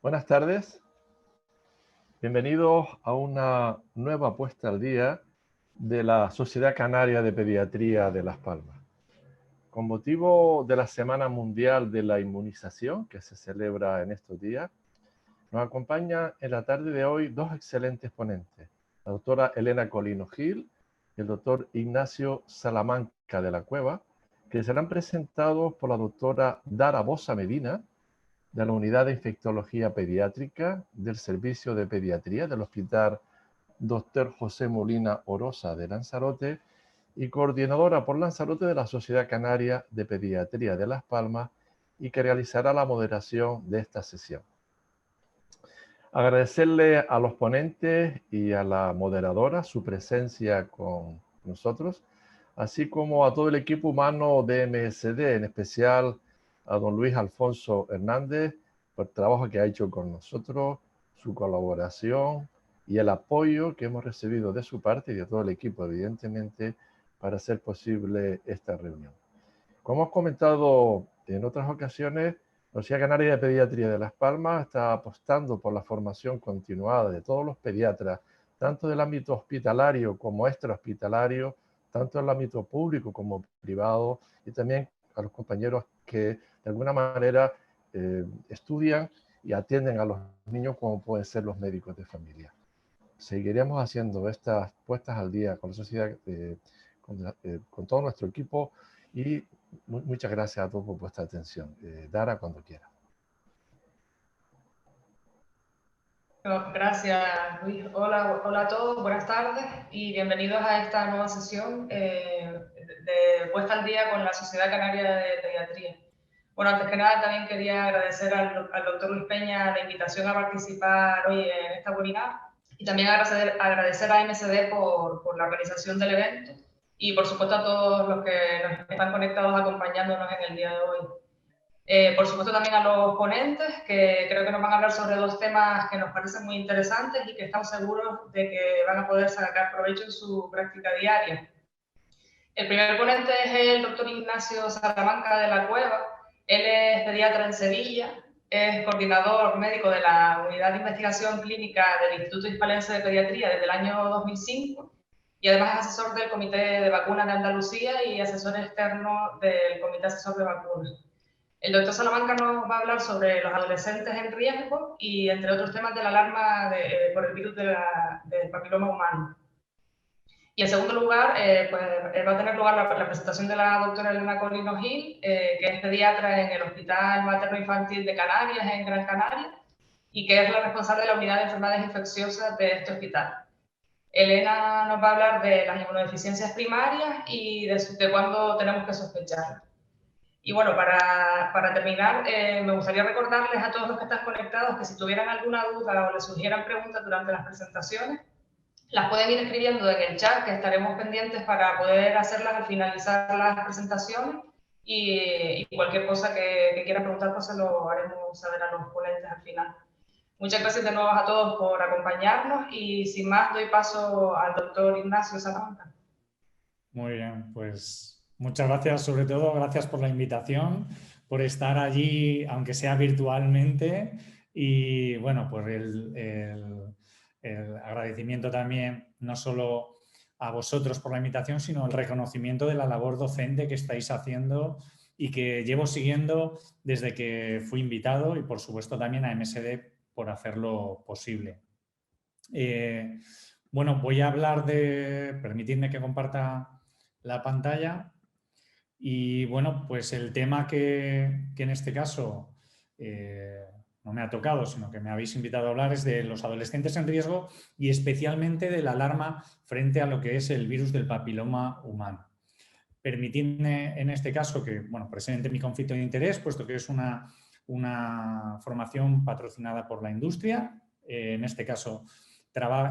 Buenas tardes, bienvenidos a una nueva puesta al día de la Sociedad Canaria de Pediatría de Las Palmas. Con motivo de la Semana Mundial de la Inmunización, que se celebra en estos días, nos acompañan en la tarde de hoy dos excelentes ponentes, la doctora Elena Colino Gil y el doctor Ignacio Salamanca de la Cueva, que serán presentados por la doctora Dara Bosa Medina, de la Unidad de Infectología Pediátrica del Servicio de Pediatría del Hospital Dr. José Molina Orosa de Lanzarote y coordinadora por Lanzarote de la Sociedad Canaria de Pediatría de Las Palmas, y que realizará la moderación de esta sesión. Agradecerle a los ponentes y a la moderadora su presencia con nosotros, así como a todo el equipo humano de MSD, en especial a don Luis Alfonso Hernández, por el trabajo que ha hecho con nosotros, su colaboración y el apoyo que hemos recibido de su parte y de todo el equipo, evidentemente, para hacer posible esta reunión. Como hemos comentado en otras ocasiones, la Sociedad Canaria de Pediatría de Las Palmas está apostando por la formación continuada de todos los pediatras, tanto del ámbito hospitalario como extrahospitalario, tanto en el ámbito público como privado, y también a los compañeros que de alguna manera estudian y atienden a los niños, como pueden ser los médicos de familia. Seguiremos haciendo estas puestas al día con la sociedad, con todo nuestro equipo, y muchas gracias a todos por vuestra atención. Dara, cuando quiera. Gracias, Luis. Hola a todos, buenas tardes y bienvenidos a esta nueva sesión de puesta al día con la Sociedad Canaria de Pediatría. Bueno, antes que nada también quería agradecer al doctor Luis Peña la invitación a participar hoy en esta webinar, y también agradecer a MSD por la organización del evento, y por supuesto a todos los que nos están conectados acompañándonos en el día de hoy. Por supuesto también a los ponentes, que creo que nos van a hablar sobre dos temas que nos parecen muy interesantes y que estamos seguros de que van a poder sacar provecho en su práctica diaria. El primer ponente es el doctor Ignacio Salamanca de la Cueva. Él es pediatra en Sevilla, es coordinador médico de la Unidad de Investigación Clínica del Instituto Hispalense de Pediatría desde el año 2005, y además es asesor del Comité de Vacunas de Andalucía y asesor externo del Comité Asesor de Vacunas. El doctor Salamanca nos va a hablar sobre los adolescentes en riesgo y, entre otros temas, de la alarma por el virus del papiloma humano. Y en segundo lugar, va a tener lugar la presentación de la doctora Elena Colino Gil, que es pediatra en el Hospital Materno Infantil de Canarias, en Gran Canaria, y que es la responsable de la unidad de enfermedades infecciosas de este hospital. Elena nos va a hablar de las inmunodeficiencias primarias y de cuándo tenemos que sospecharlas. Y bueno, para terminar, me gustaría recordarles a todos los que están conectados que si tuvieran alguna duda o les surgieran preguntas durante las presentaciones, las pueden ir escribiendo en el chat, que estaremos pendientes para poder hacerlas al finalizar las presentaciones, y cualquier cosa que quieran preguntar, pues se lo haremos saber a los ponentes al final. Muchas gracias de nuevo a todos por acompañarnos, y sin más doy paso al doctor Ignacio Salamanca. Muy bien, pues muchas gracias, sobre todo gracias por la invitación, por estar allí, aunque sea virtualmente, y bueno, pues el agradecimiento también no solo a vosotros por la invitación, sino el reconocimiento de la labor docente que estáis haciendo y que llevo siguiendo desde que fui invitado, y por supuesto también a MSD por hacerlo posible. Bueno, voy a hablar permitidme que comparta la pantalla. Y bueno, pues el tema que en este caso no me ha tocado, sino que me habéis invitado a hablar, es de los adolescentes en riesgo, y especialmente de la alarma frente a lo que es el virus del papiloma humano. Permitidme en este caso que presente mi conflicto de interés, puesto que es una formación patrocinada por la industria. En este caso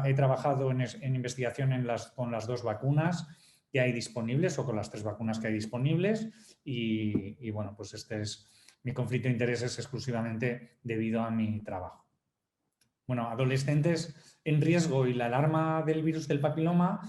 he trabajado en investigación con las dos vacunas que hay disponibles, o con las 3 vacunas que hay disponibles, y bueno, pues mi conflicto de interés es exclusivamente debido a mi trabajo. Bueno, adolescentes en riesgo y la alarma del virus del papiloma.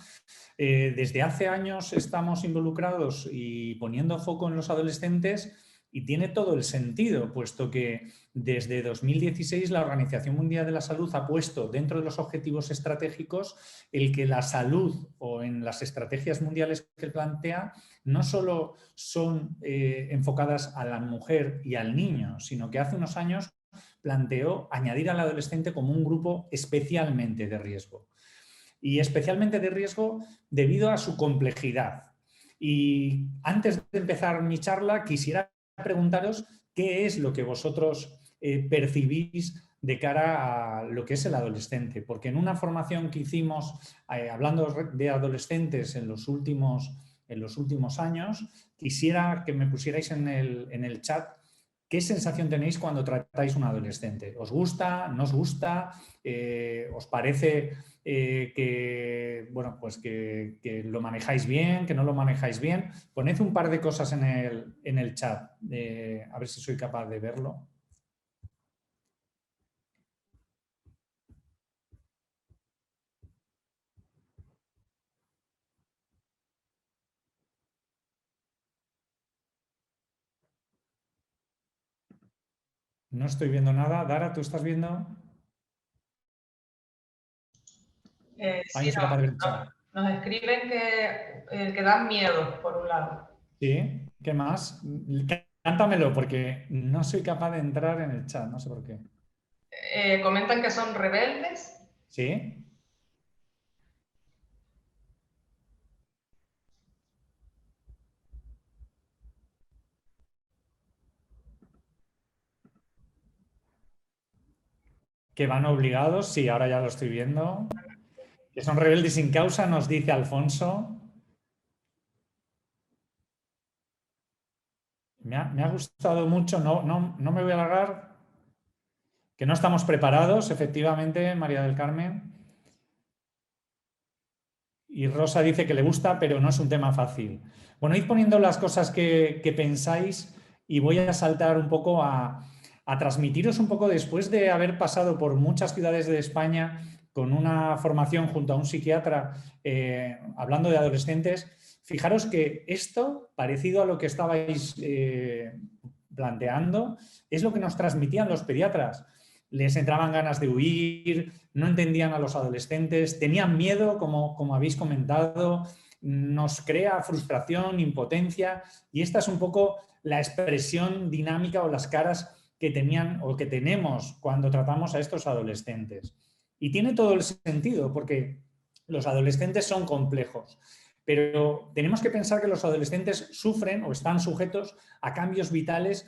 Desde hace años estamos involucrados y poniendo foco en los adolescentes Y tiene todo el sentido, puesto que desde 2016 la Organización Mundial de la Salud ha puesto dentro de los objetivos estratégicos el que la salud, o en las estrategias mundiales que plantea, no solo son enfocadas a la mujer y al niño, sino que hace unos años planteó añadir al adolescente como un grupo especialmente de riesgo. Y especialmente de riesgo debido a su complejidad. Y antes de empezar mi charla, quisiera preguntaros qué es lo que vosotros percibís de cara a lo que es el adolescente. Porque en una formación que hicimos hablando de adolescentes en los últimos años, quisiera que me pusierais en el chat qué sensación tenéis cuando tratáis a un adolescente. ¿Os gusta? ¿No os gusta? ¿Os parece bueno, pues que lo manejáis bien, que no lo manejáis bien? Poned un par de cosas en el chat, a ver si soy capaz de verlo. No estoy viendo nada. Dara, ¿tú estás viendo? Sí, nos escriben que dan miedo, por un lado. Sí, ¿qué más? Cántamelo, porque no soy capaz de entrar en el chat, no sé por qué. Comentan que son rebeldes. ¿Sí? Que van obligados, sí, ahora ya lo estoy viendo. Que son rebeldes sin causa, nos dice Alfonso. Me ha gustado mucho, no me voy a alargar, que no estamos preparados, efectivamente, María del Carmen. Y Rosa dice que le gusta, pero no es un tema fácil. Bueno, id poniendo las cosas que pensáis y voy a saltar un poco a transmitiros un poco después de haber pasado por muchas ciudades de España con una formación junto a un psiquiatra hablando de adolescentes. Fijaros que esto, parecido a lo que estabais planteando, es lo que nos transmitían los pediatras. Les entraban ganas de huir, no entendían a los adolescentes, tenían miedo, como habéis comentado, nos crea frustración, impotencia, y esta es un poco la expresión dinámica o las caras que tenían o que tenemos cuando tratamos a estos adolescentes. Y tiene todo el sentido, porque los adolescentes son complejos, pero tenemos que pensar que los adolescentes sufren o están sujetos a cambios vitales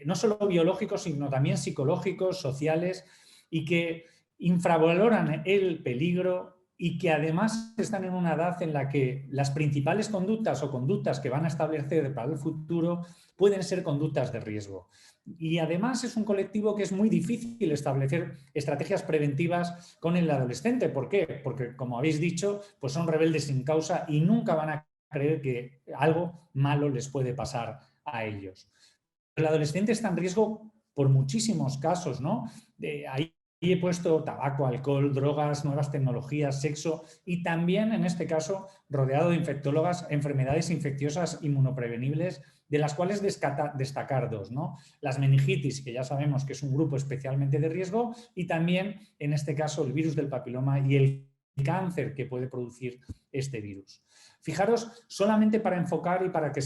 no solo biológicos, sino también psicológicos, sociales, y que infravaloran el peligro y que además están en una edad en la que las principales conductas o conductas que van a establecer para el futuro pueden ser conductas de riesgo. Y además es un colectivo que es muy difícil establecer estrategias preventivas con el adolescente. ¿Por qué? Porque, como habéis dicho, pues son rebeldes sin causa y nunca van a creer que algo malo les puede pasar a ellos. El adolescente está en riesgo por muchísimos casos, ¿no? Ahí he puesto tabaco, alcohol, drogas, nuevas tecnologías, sexo y también, en este caso, rodeado de infectólogas, enfermedades infecciosas inmunoprevenibles, de las cuales destacar dos, ¿no? Las meningitis, que ya sabemos que es un grupo especialmente de riesgo, y también, en este caso, el virus del papiloma y el cáncer que puede producir este virus. Fijaros, solamente para enfocar y para que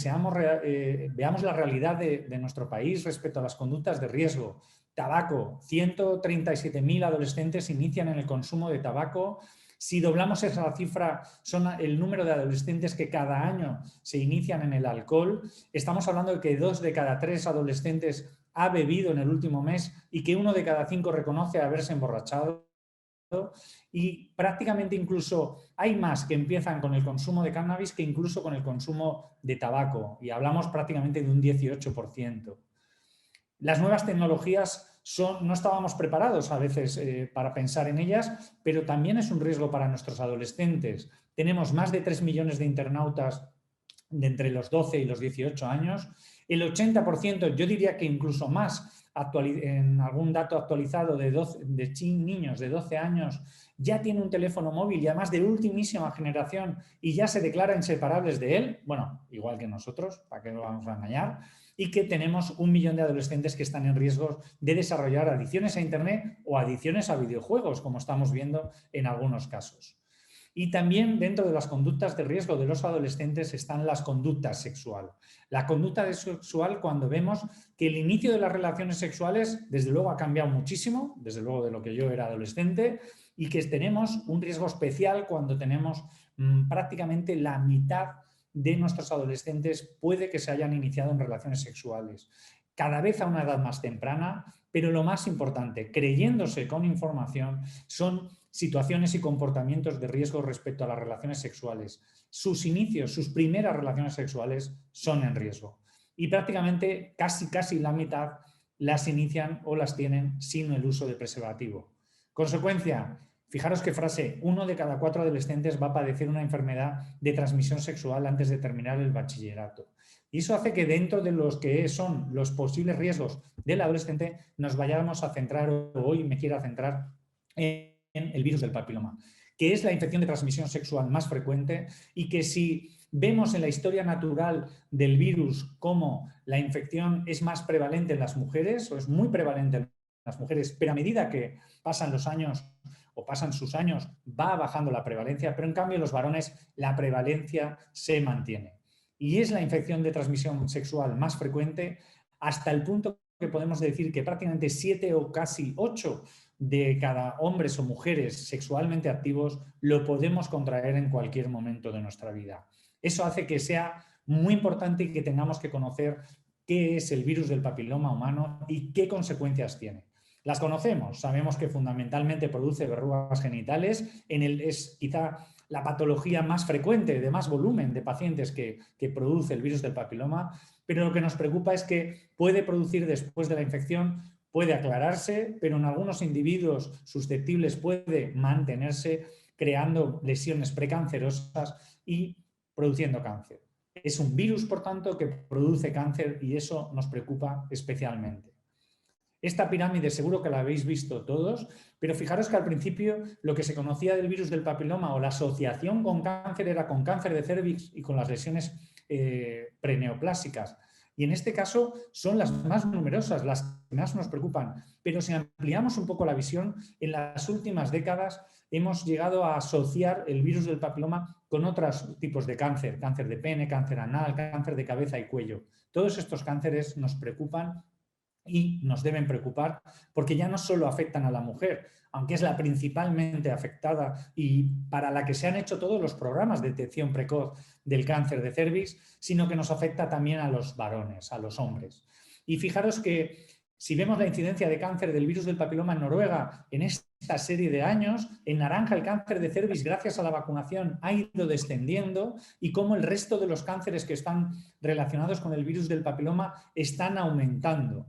veamos la realidad de nuestro país respecto a las conductas de riesgo. Tabaco, 137.000 adolescentes inician en el consumo de tabaco. Si doblamos esa cifra, son el número de adolescentes que cada año se inician en el alcohol. Estamos hablando de que 2 de cada 3 adolescentes ha bebido en el último mes y que 1 de cada 5 reconoce haberse emborrachado. Y prácticamente incluso hay más que empiezan con el consumo de cannabis que incluso con el consumo de tabaco, y hablamos prácticamente de un 18%. Las nuevas tecnologías no estábamos preparados a veces para pensar en ellas, pero también es un riesgo para nuestros adolescentes. Tenemos más de 3 millones de internautas de entre los 12 y los 18 años. El 80%, yo diría que incluso más, en algún dato actualizado de niños de 12 años, ya tiene un teléfono móvil y además de ultimísima generación y ya se declaran inseparables de él, bueno, igual que nosotros, ¿para qué nos vamos a engañar? Y que tenemos 1 millón de adolescentes que están en riesgo de desarrollar adicciones a Internet o adicciones a videojuegos, como estamos viendo en algunos casos. Y también dentro de las conductas de riesgo de los adolescentes están las conductas sexuales. La conducta sexual, cuando vemos que el inicio de las relaciones sexuales, desde luego ha cambiado muchísimo, desde luego de lo que yo era adolescente, y que tenemos un riesgo especial cuando tenemos prácticamente la mitad de nuestros adolescentes puede que se hayan iniciado en relaciones sexuales. Cada vez a una edad más temprana, pero lo más importante, creyéndose con información, son situaciones y comportamientos de riesgo respecto a las relaciones sexuales. Sus inicios, sus primeras relaciones sexuales son en riesgo. Y prácticamente casi la mitad las inician o las tienen sin el uso de preservativo. Consecuencia, fijaros qué frase, 1 de cada 4 adolescentes va a padecer una enfermedad de transmisión sexual antes de terminar el bachillerato. Y eso hace que dentro de los que son los posibles riesgos del adolescente nos vayamos a centrar, o hoy me quiero centrar en el virus del papiloma, que es la infección de transmisión sexual más frecuente y que si vemos en la historia natural del virus cómo la infección es más prevalente en las mujeres, o es muy prevalente en las mujeres, pero a medida que pasan los años o pasan sus años va bajando la prevalencia, pero en cambio en los varones la prevalencia se mantiene. Y es la infección de transmisión sexual más frecuente hasta el punto que podemos decir que prácticamente 7 o casi 8 de cada hombres o mujeres sexualmente activos lo podemos contraer en cualquier momento de nuestra vida. Eso hace que sea muy importante y que tengamos que conocer qué es el virus del papiloma humano y qué consecuencias tiene. Las conocemos, sabemos que fundamentalmente produce verrugas genitales, es quizá la patología más frecuente, de más volumen de pacientes que produce el virus del papiloma, pero lo que nos preocupa es que puede producir después de la infección, puede aclararse, pero en algunos individuos susceptibles puede mantenerse creando lesiones precancerosas y produciendo cáncer. Es un virus, por tanto, que produce cáncer y eso nos preocupa especialmente. Esta pirámide seguro que la habéis visto todos, pero fijaros que al principio lo que se conocía del virus del papiloma o la asociación con cáncer era con cáncer de cérvix y con las lesiones preneoplásicas. Y en este caso son las más numerosas, las que más nos preocupan. Pero si ampliamos un poco la visión, en las últimas décadas hemos llegado a asociar el virus del papiloma con otros tipos de cáncer, cáncer de pene, cáncer anal, cáncer de cabeza y cuello. Todos estos cánceres nos preocupan y nos deben preocupar porque ya no solo afectan a la mujer, aunque es la principalmente afectada y para la que se han hecho todos los programas de detección precoz del cáncer de cérvix, sino que nos afecta también a los varones, a los hombres. Y fijaros que si vemos la incidencia de cáncer del virus del papiloma en Noruega en esta serie de años, en naranja el cáncer de cérvix gracias a la vacunación ha ido descendiendo y cómo el resto de los cánceres que están relacionados con el virus del papiloma están aumentando.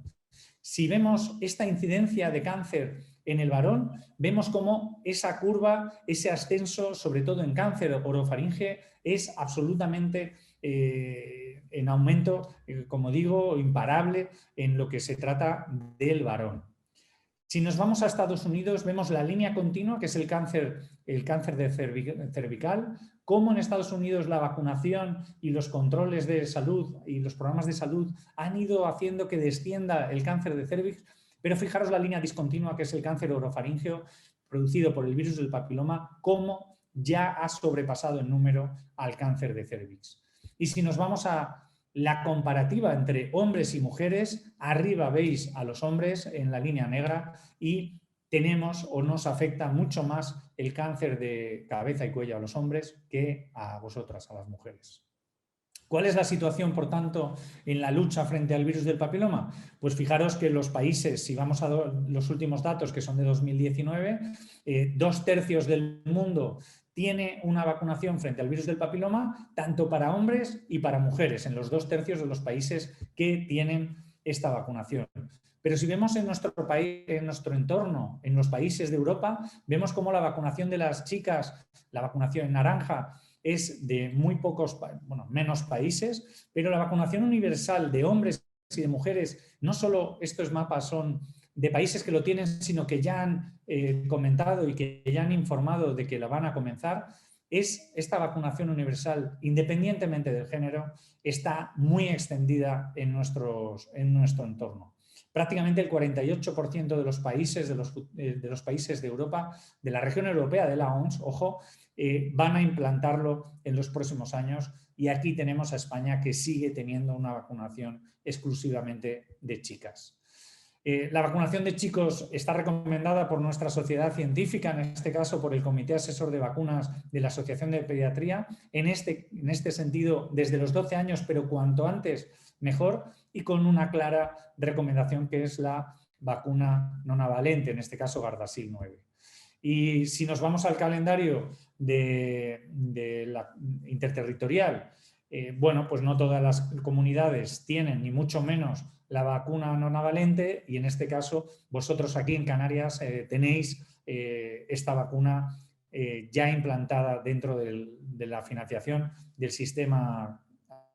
Si vemos esta incidencia de cáncer en el varón, vemos cómo esa curva, ese ascenso, sobre todo en cáncer orofaringe, es absolutamente en aumento, como digo, imparable en lo que se trata del varón. Si nos vamos a Estados Unidos, vemos la línea continua, que es el cáncer de cervical, cómo en Estados Unidos la vacunación y los controles de salud y los programas de salud han ido haciendo que descienda el cáncer de cérvix, pero fijaros la línea discontinua, que es el cáncer orofaríngeo producido por el virus del papiloma, cómo ya ha sobrepasado en número al cáncer de cérvix. Y si nos vamos a la comparativa entre hombres y mujeres, arriba veis a los hombres en la línea negra y tenemos o nos afecta mucho más el cáncer de cabeza y cuello a los hombres que a vosotras, a las mujeres. ¿Cuál es la situación, por tanto, en la lucha frente al virus del papiloma? Pues fijaros que los países, si vamos a los últimos datos, que son de 2019, 2/3 del mundo tiene una vacunación frente al virus del papiloma, tanto para hombres y para mujeres, en los 2/3 de los países que tienen esta vacunación. Pero si vemos en nuestro país, en nuestro entorno, en los países de Europa, vemos cómo la vacunación de las chicas, la vacunación en naranja, es de muy pocos, bueno, menos países, pero la vacunación universal de hombres y de mujeres, no solo estos mapas son de países que lo tienen, sino que ya han comentado y que ya han informado de que la van a comenzar, es esta vacunación universal, independientemente del género, está muy extendida en nuestro entorno. Prácticamente el 48% de los países de Europa, de la región europea, de la OMS, ojo, van a implantarlo en los próximos años, y aquí tenemos a España, que sigue teniendo una vacunación exclusivamente de chicas. La vacunación de chicos está recomendada por nuestra sociedad científica, en este caso por el Comité Asesor de Vacunas de la Asociación de Pediatría, en este sentido desde los 12 años, pero cuanto antes mejor, y con una clara recomendación, que es la vacuna nonavalente, en este caso Gardasil 9. Y si nos vamos al calendario de la interterritorial, bueno, pues no todas las comunidades tienen, ni mucho menos, la vacuna nonavalente, y en este caso vosotros aquí en Canarias tenéis esta vacuna ya implantada dentro de la financiación del sistema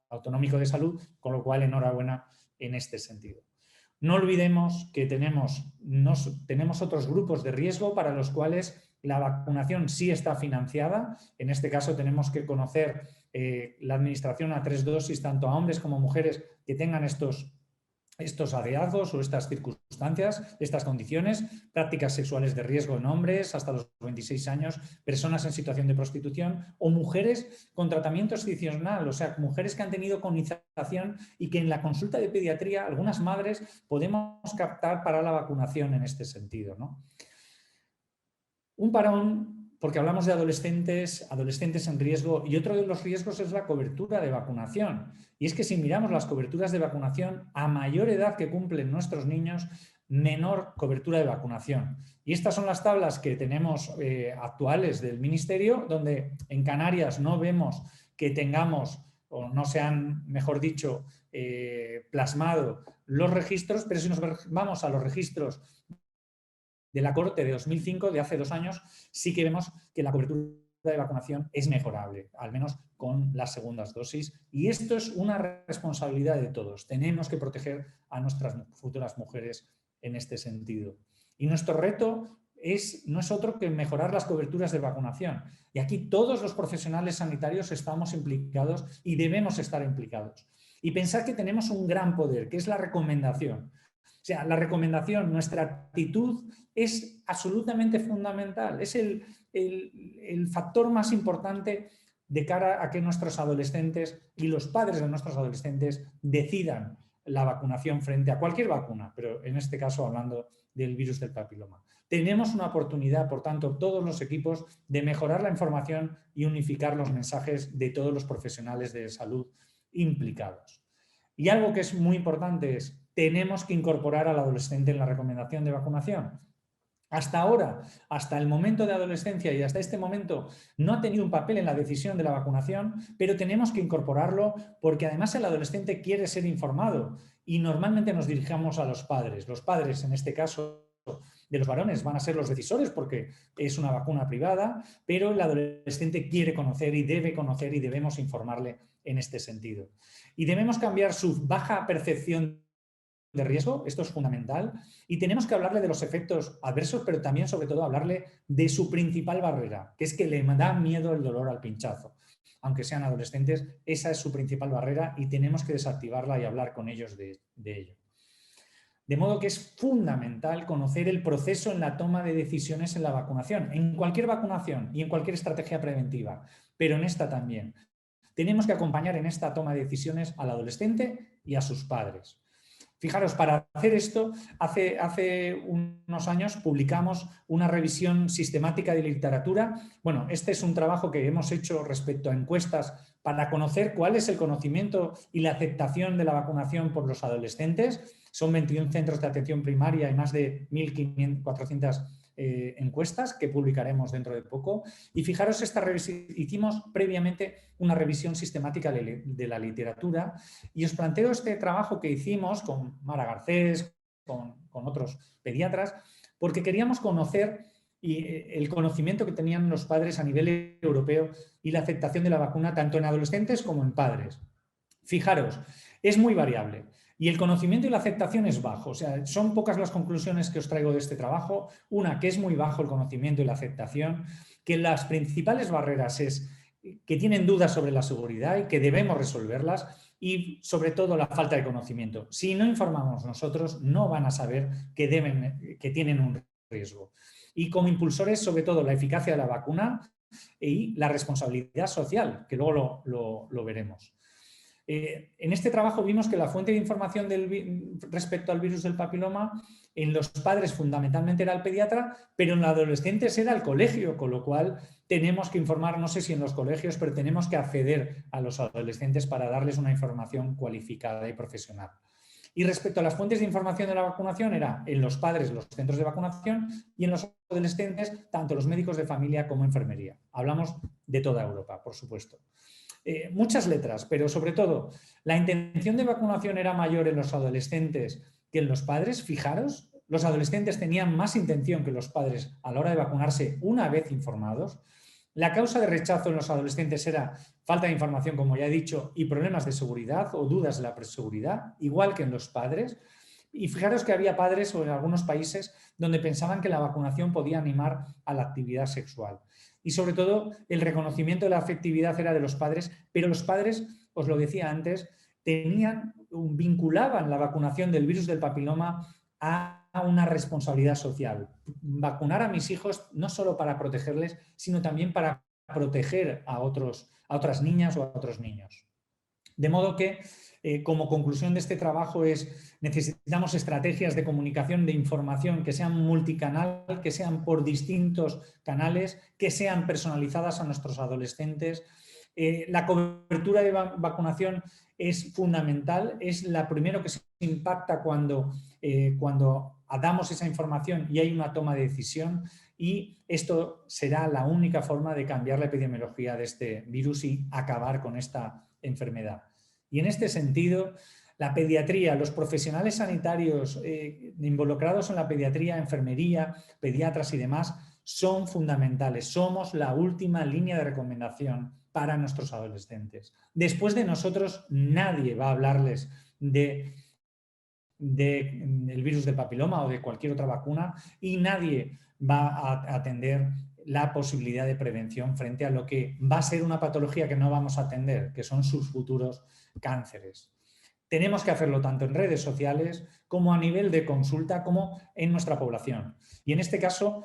autonómico de salud, con lo cual enhorabuena en este sentido. No olvidemos que tenemos otros grupos de riesgo para los cuales la vacunación sí está financiada. En este caso tenemos que conocer la administración a 3 dosis tanto a hombres como a mujeres que tengan estos hallazgos o estas circunstancias, estas condiciones, prácticas sexuales de riesgo en hombres hasta los 26 años, personas en situación de prostitución o mujeres con tratamiento excepcional, o sea, mujeres que han tenido colonización y que en la consulta de pediatría algunas madres podemos captar para la vacunación en este sentido, ¿no? Un parón, porque hablamos de adolescentes en riesgo, y otro de los riesgos es la cobertura de vacunación. Y es que si miramos las coberturas de vacunación, a mayor edad que cumplen nuestros niños, menor cobertura de vacunación. Y estas son las tablas que tenemos actuales del Ministerio, donde en Canarias no vemos que tengamos, o no se han, mejor dicho, plasmado los registros, pero si nos vamos a los registros de la Corte de 2005, de hace 2 años, sí que vemos que la cobertura de vacunación es mejorable, al menos con las segundas dosis. Y esto es una responsabilidad de todos. Tenemos que proteger a nuestras futuras mujeres en este sentido. Y nuestro reto no es otro que mejorar las coberturas de vacunación. Y aquí todos los profesionales sanitarios estamos implicados y debemos estar implicados. Y pensar que tenemos un gran poder, que es la recomendación. O sea, la recomendación, nuestra actitud es absolutamente fundamental. Es el factor más importante de cara a que nuestros adolescentes y los padres de nuestros adolescentes decidan la vacunación frente a cualquier vacuna, pero en este caso hablando del virus del papiloma. Tenemos una oportunidad, por tanto, todos los equipos, de mejorar la información y unificar los mensajes de todos los profesionales de salud implicados. Y algo que es muy importante es: tenemos que incorporar al adolescente en la recomendación de vacunación. Hasta ahora, hasta el momento de adolescencia y hasta este momento, no ha tenido un papel en la decisión de la vacunación, pero tenemos que incorporarlo porque además el adolescente quiere ser informado y normalmente nos dirigimos a los padres. Los padres, en este caso de los varones, van a ser los decisores porque es una vacuna privada, pero el adolescente quiere conocer y debemos informarle en este sentido. Y debemos cambiar su baja percepción de riesgo, esto es fundamental, y tenemos que hablarle de los efectos adversos, pero también, sobre todo, hablarle de su principal barrera, que es que le da miedo el dolor al pinchazo. Aunque sean adolescentes, esa es su principal barrera y tenemos que desactivarla y hablar con ellos de ello. De modo que es fundamental conocer el proceso en la toma de decisiones en la vacunación, en cualquier vacunación y en cualquier estrategia preventiva, pero en esta también. Tenemos que acompañar en esta toma de decisiones al adolescente y a sus padres. Fijaros, para hacer esto, hace unos años publicamos una revisión sistemática de literatura. Bueno, este es un trabajo que hemos hecho respecto a encuestas para conocer cuál es el conocimiento y la aceptación de la vacunación por los adolescentes. Son 21 centros de atención primaria y más de 1.400 encuestas que publicaremos dentro de poco. Y fijaros, hicimos previamente una revisión sistemática de la literatura y os planteo este trabajo que hicimos con Mara Garcés, con otros pediatras, porque queríamos conocer y el conocimiento que tenían los padres a nivel europeo y la aceptación de la vacuna tanto en adolescentes como en padres. Fijaros, es muy variable y el conocimiento y la aceptación es bajo. O sea, son pocas las conclusiones que os traigo de este trabajo. Una, que es muy bajo el conocimiento y la aceptación, que las principales barreras es que tienen dudas sobre la seguridad y que debemos resolverlas, y sobre todo la falta de conocimiento. Si no informamos nosotros, no van a saber que tienen un riesgo. Y como impulsores, sobre todo la eficacia de la vacuna y la responsabilidad social, que luego lo veremos. En este trabajo vimos que la fuente de información respecto al virus del papiloma en los padres fundamentalmente era el pediatra, pero en los adolescentes era el colegio, con lo cual tenemos que informar, no sé si en los colegios, pero tenemos que acceder a los adolescentes para darles una información cualificada y profesional. Y respecto a las fuentes de información de la vacunación, era en los padres los centros de vacunación y en los adolescentes tanto los médicos de familia como enfermería. Hablamos de toda Europa, por supuesto. Muchas letras, pero sobre todo la intención de vacunación era mayor en los adolescentes que en los padres. Fijaros, los adolescentes tenían más intención que los padres a la hora de vacunarse una vez informados. La causa de rechazo en los adolescentes era falta de información, como ya he dicho, y problemas de seguridad o dudas de la seguridad, igual que en los padres. Y fijaros que había padres o en algunos países donde pensaban que la vacunación podía animar a la actividad sexual. Y sobre todo el reconocimiento de la afectividad era de los padres, pero los padres, os lo decía antes, vinculaban la vacunación del virus del papiloma a una responsabilidad social. Vacunar a mis hijos no solo para protegerles, sino también para proteger a otras niñas o a otros niños. De modo que, como conclusión de este trabajo, necesitamos estrategias de comunicación, de información que sean multicanal, que sean por distintos canales, que sean personalizadas a nuestros adolescentes. La cobertura de vacunación es fundamental, es la primero que se impacta cuando damos esa información y hay una toma de decisión, y esto será la única forma de cambiar la epidemiología de este virus y acabar con esta enfermedad. Y en este sentido, la pediatría, los profesionales sanitarios involucrados en la pediatría, enfermería, pediatras y demás, son fundamentales. Somos la última línea de recomendación para nuestros adolescentes. Después de nosotros, nadie va a hablarles del virus del papiloma o de cualquier otra vacuna, y nadie va a atender la posibilidad de prevención frente a lo que va a ser una patología que no vamos a atender, que son sus futuros cánceres. Tenemos que hacerlo tanto en redes sociales como a nivel de consulta, como en nuestra población. Y en este caso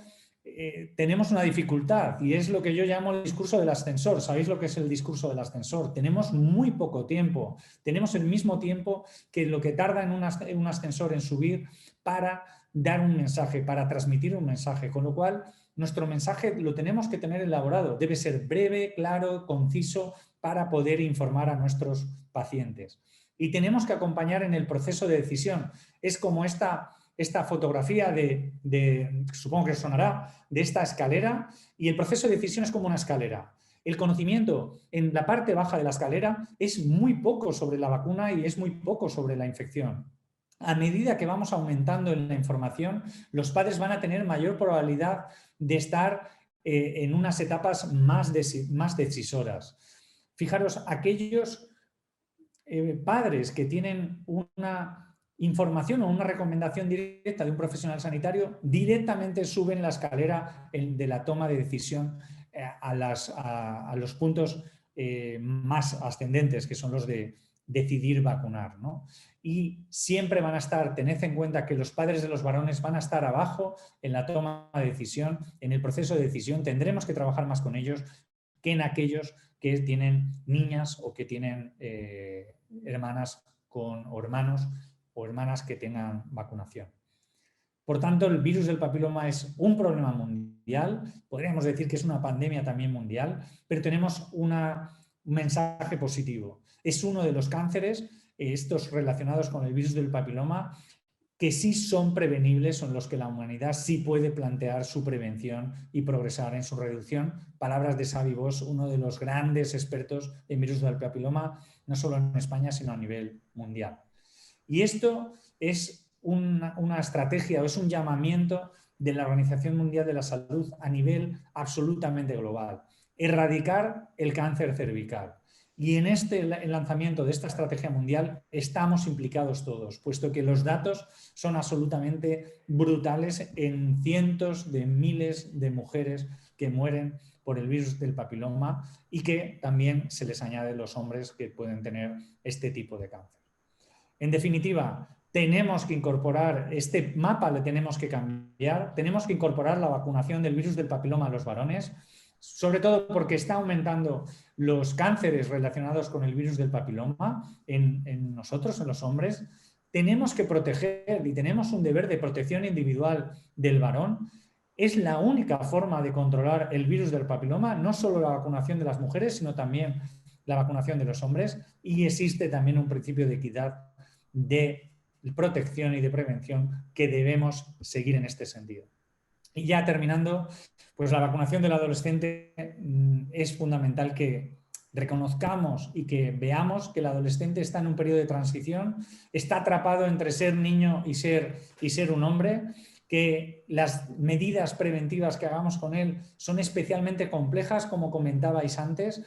tenemos una dificultad, y es lo que yo llamo el discurso del ascensor. ¿Sabéis lo que es el discurso del ascensor? Tenemos muy poco tiempo. Tenemos el mismo tiempo que lo que tarda en un ascensor en subir para dar un mensaje, para transmitir un mensaje. Con lo cual, nuestro mensaje lo tenemos que tener elaborado. Debe ser breve, claro, conciso, para poder informar a nuestros pacientes. Y tenemos que acompañar en el proceso de decisión. Es como esta fotografía supongo que sonará, de esta escalera, y el proceso de decisión es como una escalera. El conocimiento en la parte baja de la escalera es muy poco sobre la vacuna y es muy poco sobre la infección. A medida que vamos aumentando en la información, los padres van a tener mayor probabilidad de estar en unas etapas más decisoras. Fijaros, aquellos padres que tienen una información o una recomendación directa de un profesional sanitario directamente suben la escalera de la toma de decisión a los puntos más ascendentes, que son los de decidir vacunar, ¿no? Y siempre van a estar, tened en cuenta que los padres de los varones van a estar abajo en la toma de decisión, en el proceso de decisión. Tendremos que trabajar más con ellos que en aquellos que tienen niñas o que tienen hermanas o hermanos o hermanas que tengan vacunación. Por tanto, el virus del papiloma es un problema mundial, podríamos decir que es una pandemia también mundial, pero tenemos un mensaje positivo. Es uno de los cánceres, estos relacionados con el virus del papiloma, que sí son prevenibles, son los que la humanidad sí puede plantear su prevención y progresar en su reducción. Palabras de Xavi Bosch, uno de los grandes expertos en virus del papiloma, no solo en España, sino a nivel mundial. Y esto es una estrategia o es un llamamiento de la Organización Mundial de la Salud a nivel absolutamente global: erradicar el cáncer cervical. Y en el lanzamiento de esta estrategia mundial estamos implicados todos, puesto que los datos son absolutamente brutales en cientos de miles de mujeres que mueren por el virus del papiloma, y que también se les añade los hombres que pueden tener este tipo de cáncer. En definitiva, tenemos que incorporar este mapa, le tenemos que cambiar, tenemos que incorporar la vacunación del virus del papiloma a los varones, sobre todo porque está aumentando los cánceres relacionados con el virus del papiloma en nosotros, en los hombres. Tenemos que proteger, y tenemos un deber de protección individual del varón. Es la única forma de controlar el virus del papiloma, no solo la vacunación de las mujeres, sino también la vacunación de los hombres, y existe también un principio de equidad, de protección y de prevención que debemos seguir en este sentido. Y ya terminando, pues la vacunación del adolescente es fundamental que reconozcamos y que veamos que el adolescente está en un periodo de transición, está atrapado entre ser niño y ser un hombre, que las medidas preventivas que hagamos con él son especialmente complejas, como comentabais antes.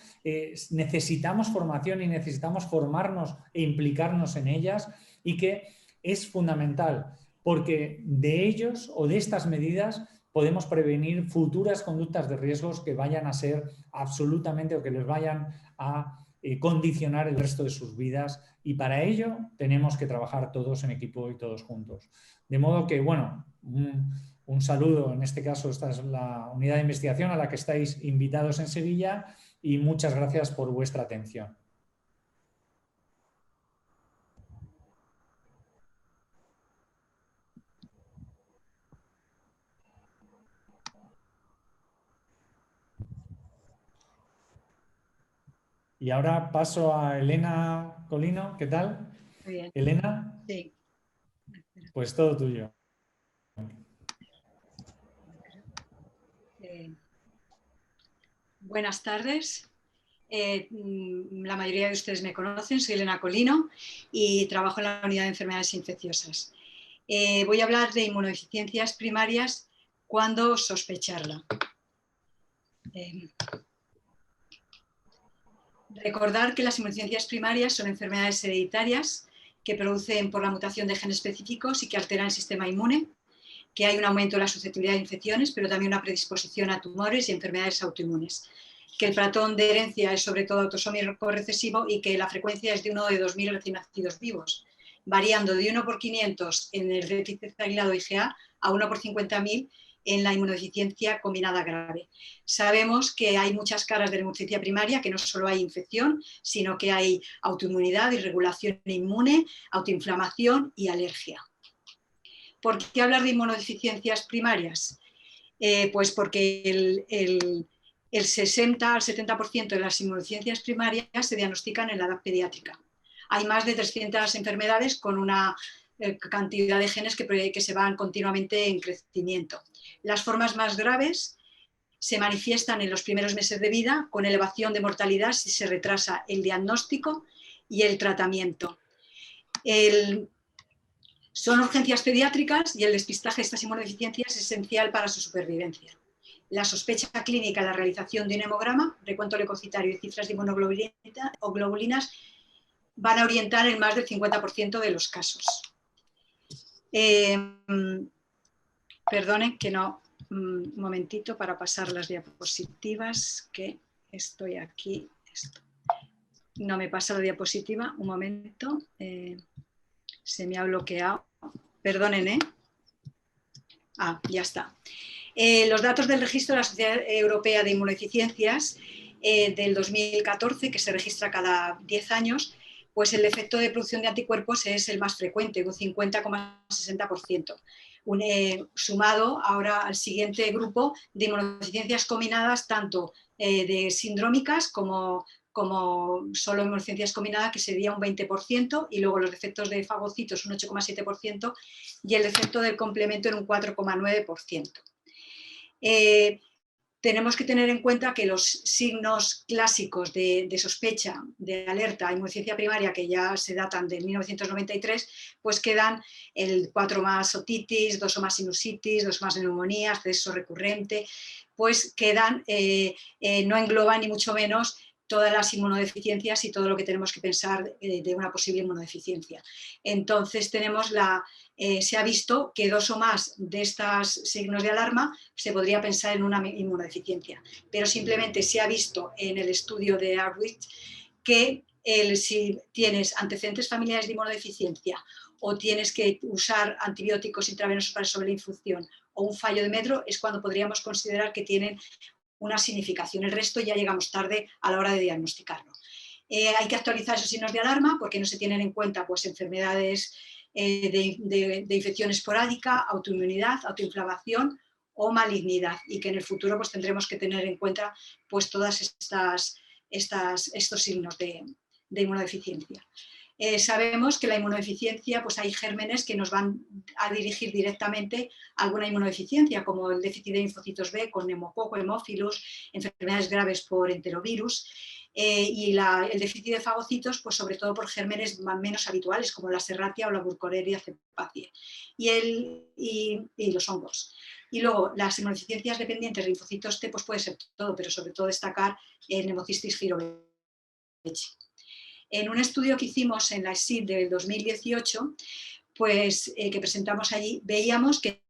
Necesitamos formación y necesitamos formarnos e implicarnos en ellas, y que es fundamental porque de ellos o de estas medidas podemos prevenir futuras conductas de riesgos que vayan a ser absolutamente, o que les vayan a condicionar el resto de sus vidas, y para ello tenemos que trabajar todos en equipo y todos juntos. De modo que, bueno, un saludo, en este caso esta es la unidad de investigación a la que estáis invitados en Sevilla, y muchas gracias por vuestra atención. Y ahora paso a Elena Colino. ¿Qué tal? Muy bien. Elena. Sí. Pues todo tuyo. Buenas tardes. La mayoría de ustedes me conocen, soy Elena Colino y trabajo en la unidad de enfermedades infecciosas. Voy a hablar de inmunodeficiencias primarias cuando sospecharla. Recordar que las inmunodeficiencias primarias son enfermedades hereditarias que producen por la mutación de genes específicos y que alteran el sistema inmune, que hay un aumento de la susceptibilidad de infecciones, pero también una predisposición a tumores y enfermedades autoinmunes, que el patrón de herencia es sobre todo autosómico recesivo y que la frecuencia es de 1 de 2.000 recién nacidos vivos, variando de 1 por 500 en el déficit aislado IgA a 1 por 50.000 en la inmunodeficiencia combinada grave. Sabemos que hay muchas caras de la inmunodeficiencia primaria, que no solo hay infección, sino que hay autoinmunidad, irregulación inmune, autoinflamación y alergia. ¿Por qué hablar de inmunodeficiencias primarias? Pues porque el 60 al 70% de las inmunodeficiencias primarias se diagnostican en la edad pediátrica. Hay más de 300 enfermedades con una cantidad de genes que se van continuamente en crecimiento. Las formas más graves se manifiestan en los primeros meses de vida, con elevación de mortalidad si se retrasa el diagnóstico y el tratamiento. Son urgencias pediátricas y el despistaje de estas inmunodeficiencias es esencial para su supervivencia. La sospecha clínica, la realización de un hemograma, recuento leucocitario y cifras de inmunoglobulinas van a orientar en más del 50% de los casos. Perdonen que no, un momentito para pasar las diapositivas, que estoy aquí. No me pasa la diapositiva, un momento. Se me ha bloqueado. Perdonen, ¿eh? Ya está. Los datos del registro de la Sociedad Europea de Inmunodeficiencias del 2014, que se registra cada 10 años, pues el efecto de producción de anticuerpos es el más frecuente, un 50,60%. Sumado ahora al siguiente grupo de inmunodeficiencias combinadas, tanto de sindrómicas como solo inmunodeficiencias combinadas, que sería un 20%, y luego los defectos de fagocitos un 8,7% y el defecto del complemento en un 4,9%. tenemos que tener en cuenta que los signos clásicos de sospecha, de alerta, inmunodeficiencia primaria, que ya se datan de 1993, pues quedan el 4 más otitis, 2 o más sinusitis, 2 o más neumonía, acceso recurrente, pues quedan, no engloban ni mucho menos todas las inmunodeficiencias y todo lo que tenemos que pensar de una posible inmunodeficiencia. Entonces se ha visto que 2 o más de estos signos de alarma se podría pensar en una inmunodeficiencia, pero simplemente se ha visto en el estudio de Arwich que si tienes antecedentes familiares de inmunodeficiencia o tienes que usar antibióticos intravenosos para la infusión o un fallo de medro, es cuando podríamos considerar que tienen una significación. El resto ya llegamos tarde a la hora de diagnosticarlo. Hay que actualizar esos signos de alarma porque no se tienen en cuenta pues, enfermedades de infección esporádica, autoinmunidad, autoinflamación o malignidad, y que en el futuro pues, tendremos que tener en cuenta pues, todos estos signos de inmunodeficiencia. Sabemos que la inmunodeficiencia, pues hay gérmenes que nos van a dirigir directamente a alguna inmunodeficiencia, como el déficit de linfocitos B con neumococo, hemófilus, enfermedades graves por enterovirus, y el déficit de fagocitos, pues sobre todo por gérmenes menos habituales, como la serratia o la burkholderia cepaciae, y los hongos. Y luego, las inmunodeficiencias dependientes de linfocitos T, pues puede ser todo, pero sobre todo destacar el Pneumocystis jirovecii. En un estudio que hicimos en la ESID del 2018, pues, que presentamos allí, veíamos que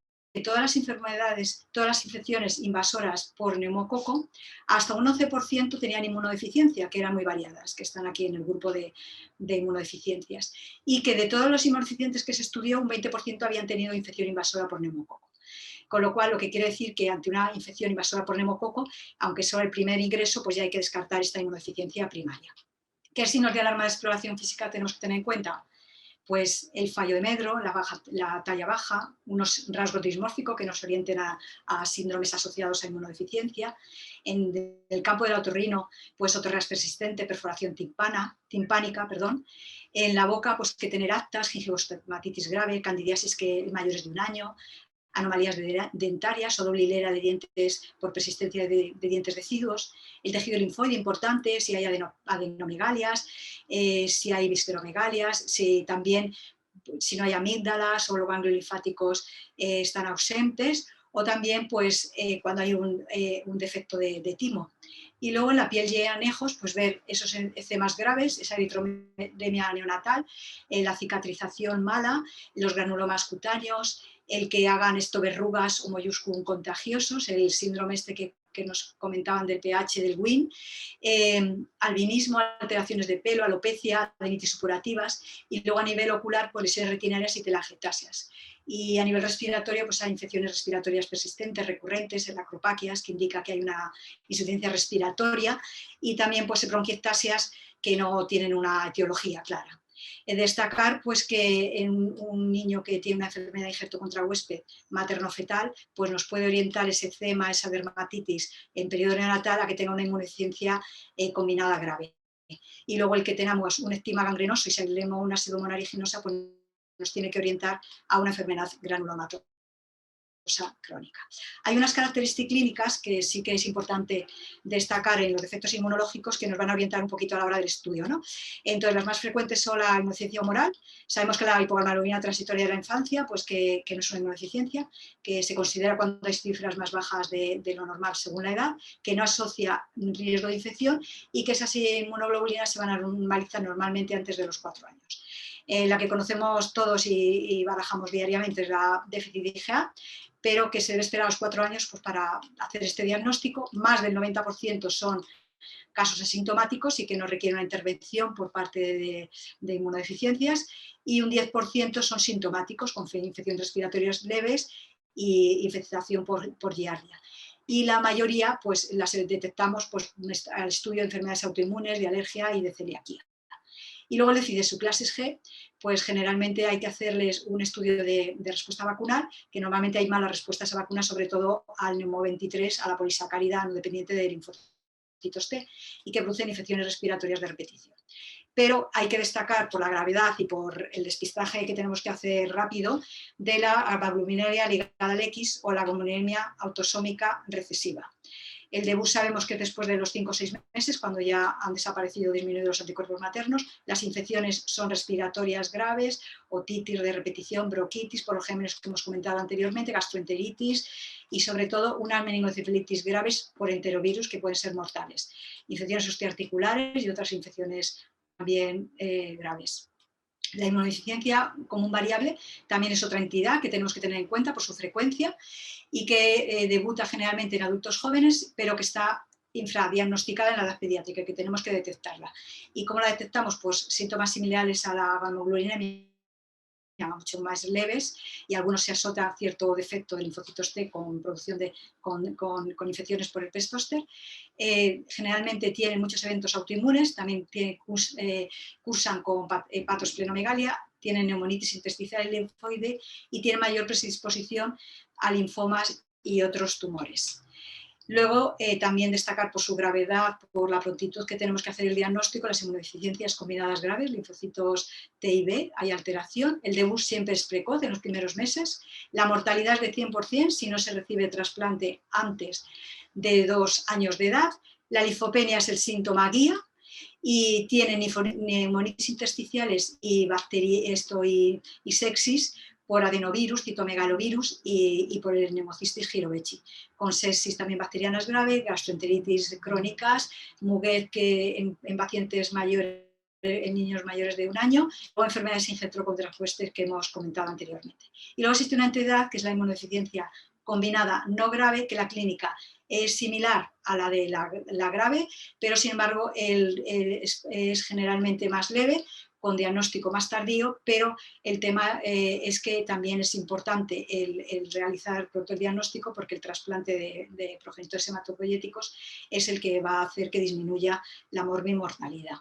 todas las enfermedades, todas las infecciones invasoras por neumococo, hasta un 11% tenían inmunodeficiencia, que eran muy variadas, que están aquí en el grupo de inmunodeficiencias, y que de todos los inmunodeficientes que se estudió, un 20% habían tenido infección invasora por neumococo. Con lo cual, lo que quiere decir que ante una infección invasora por neumococo, aunque sea el primer ingreso, pues ya hay que descartar esta inmunodeficiencia primaria. ¿Qué signos de alarma de exploración física tenemos que tener en cuenta? Pues el fallo de medro, la talla baja, unos rasgos dismórficos que nos orienten a síndromes asociados a inmunodeficiencia. En el campo del otorrino, pues otorreas persistente, perforación timpánica. En la boca, pues que tener actas, gingivostomatitis grave, candidiasis mayores de 1 año, anomalías dentarias o doble hilera de dientes por persistencia de dientes deciduos, el tejido linfoide importante, si hay adenomegalias, si hay visceromegalias, si no hay amígdalas o los ganglios linfáticos están ausentes, o también pues, cuando hay un defecto de timo. Y luego en la piel y anejos, pues ver esos eczemas graves, esa eritromemia neonatal, la cicatrización mala, los granulomas cutáneos, el que hagan verrugas o molluscum contagiosos, el síndrome que nos comentaban del pH del WIN, albinismo, alteraciones de pelo, alopecia, adenitis supurativas, y luego a nivel ocular, pues lesiones retinarias y telangiectasias. Y a nivel respiratorio, pues hay infecciones respiratorias persistentes, recurrentes, el acropaquias, que indica que hay una insuficiencia respiratoria, y también pues bronquiectasias que no tienen una etiología clara. Destacar pues, que en un niño que tiene una enfermedad de injerto contra huésped materno-fetal, pues nos puede orientar ese eczema, esa dermatitis en periodo neonatal a que tenga una inmunodeficiencia combinada grave. Y luego el que tengamos un eczema gangrenoso y seguiremos una pseudomonas aeruginosa, pues nos tiene que orientar a una enfermedad granulomatosa crónica. Hay unas características clínicas que sí que es importante destacar en los defectos inmunológicos que nos van a orientar un poquito a la hora del estudio, ¿no? Entonces, las más frecuentes son la inmunodeficiencia humoral. Sabemos que la hipogammaglobulinia transitoria de la infancia, pues que no es una inmunodeficiencia, que se considera cuando hay cifras más bajas de lo normal según la edad, que no asocia riesgo de infección y que esas inmunoglobulinas se van a normalizar normalmente antes de los 4 años. La que conocemos todos y barajamos diariamente es la déficit de IgA, pero que se debe esperar a los 4 años pues, para hacer este diagnóstico. Más del 90% son casos asintomáticos y que no requieren una intervención por parte de inmunodeficiencias, y un 10% son sintomáticos con infecciones respiratorias leves y infectación por giardia. Y la mayoría pues, las detectamos pues, al estudio de enfermedades autoinmunes, de alergia y de celiaquía. Y luego el de subclases G, pues generalmente hay que hacerles un estudio de respuesta vacunal, que normalmente hay malas respuestas a vacunas, sobre todo al neumo 23, a la polisacárida no dependiente de linfocitos T, y que producen infecciones respiratorias de repetición. Pero hay que destacar por la gravedad y por el despistaje que tenemos que hacer rápido de la albagluminemia ligada al X o la globulinemia autosómica recesiva. El debut sabemos que es después de los 5 o 6 meses, cuando ya han desaparecido o disminuido los anticuerpos maternos. Las infecciones son respiratorias graves, otitis de repetición, bronquitis, por los gérmenes que hemos comentado anteriormente, gastroenteritis y sobre todo unas meningocefalitis graves por enterovirus que pueden ser mortales. Infecciones osteoarticulares y otras infecciones también graves. La inmunodeficiencia común variable también es otra entidad que tenemos que tener en cuenta por su frecuencia y que debuta generalmente en adultos jóvenes, pero que está infradiagnosticada en la edad pediátrica, que tenemos que detectarla. ¿Y cómo la detectamos? Pues síntomas similares a la gamoglobulinemia, mucho más leves, y algunos se asota cierto defecto de linfocitos T con producción con infecciones por herpes zóster. Generalmente tienen muchos eventos autoinmunes, también cursan con hepatosplenomegalia, tienen neumonitis intersticial y linfoide y tienen mayor predisposición a linfomas y otros tumores. Luego, también destacar por su gravedad, por la prontitud que tenemos que hacer el diagnóstico, las inmunodeficiencias combinadas graves, linfocitos T y B, hay alteración, el debut siempre es precoz en los primeros meses, la mortalidad es de 100% si no se recibe trasplante antes de 2 años de edad, la linfopenia es el síntoma guía y tienen neumonitis intersticiales y sepsis por adenovirus, citomegalovirus y por el neumocistis girovechi, con sepsis también bacterianas grave, gastroenteritis crónicas, muguet que en pacientes mayores, en niños mayores de 1 año, o enfermedades infectocontractuestes que hemos comentado anteriormente. Y luego existe una entidad que es la inmunodeficiencia combinada no grave, que la clínica es similar a la de la grave, pero sin embargo es generalmente más leve, con diagnóstico más tardío, pero el tema es que también es importante el realizar pronto el diagnóstico, porque el trasplante de progenitores hematopoyéticos es el que va a hacer que disminuya la morbimortalidad.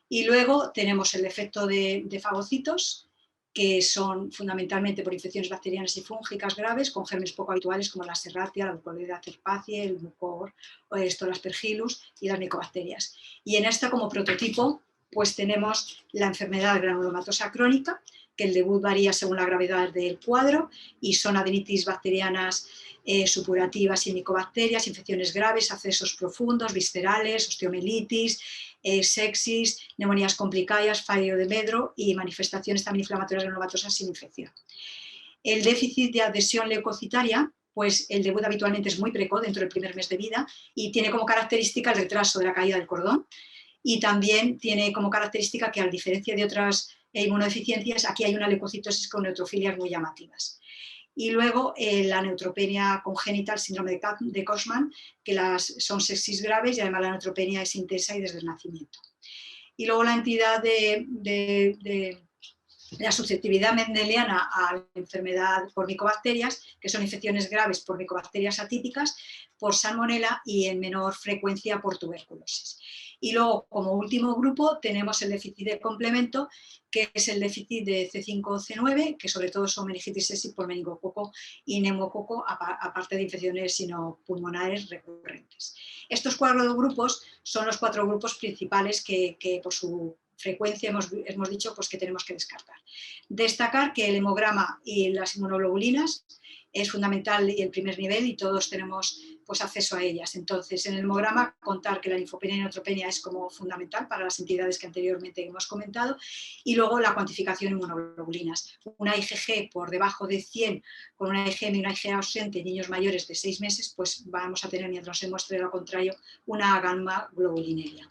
Y luego tenemos el efecto de fagocitos, que son fundamentalmente por infecciones bacterianas y fúngicas graves, con gérmenes poco habituales como la Serratia, la Bucoliida cerpacie, el Mucor, las Aspergillus y las micobacterias. Y en esta, como prototipo, pues tenemos la enfermedad granulomatosa crónica, que el debut varía según la gravedad del cuadro, y son adenitis bacterianas supurativas y micobacterias, infecciones graves, accesos profundos, viscerales, osteomelitis, sepsis, neumonías complicadas, fallo de medro y manifestaciones también inflamatorias granulomatosas sin infección. El déficit de adhesión leucocitaria, pues el debut habitualmente es muy precoz, dentro del primer mes de vida, y tiene como característica el retraso de la caída del cordón, y también tiene como característica que, a diferencia de otras inmunodeficiencias, aquí hay una leucocitosis con neutrofilias muy llamativas. Y luego la neutropenia congénita, el síndrome de Cosman, que son sepsis graves y además la neutropenia es intensa y desde el nacimiento. Y luego la entidad de la susceptibilidad mendeliana a la enfermedad por micobacterias, que son infecciones graves por micobacterias atípicas, por salmonela y en menor frecuencia por tuberculosis. Y luego, como último grupo, tenemos el déficit de complemento, que es el déficit de C5-C9, que sobre todo son meningitis séptica por meningococo y neumococo, aparte de infecciones sinopulmonares recurrentes. Estos 4 grupos son los 4 grupos principales que por su frecuencia hemos dicho pues, que tenemos que descartar. Destacar que el hemograma y las inmunoglobulinas es fundamental y el primer nivel, y todos tenemos pues, acceso a ellas. Entonces, en el hemograma, contar que la linfopenia y neutropenia es como fundamental para las entidades que anteriormente hemos comentado, y luego la cuantificación de inmunoglobulinas. Una IgG por debajo de 100 con una IgM y una IgA ausente en niños mayores de 6 meses, pues vamos a tener, mientras se muestre lo contrario, una gamma globulinemia.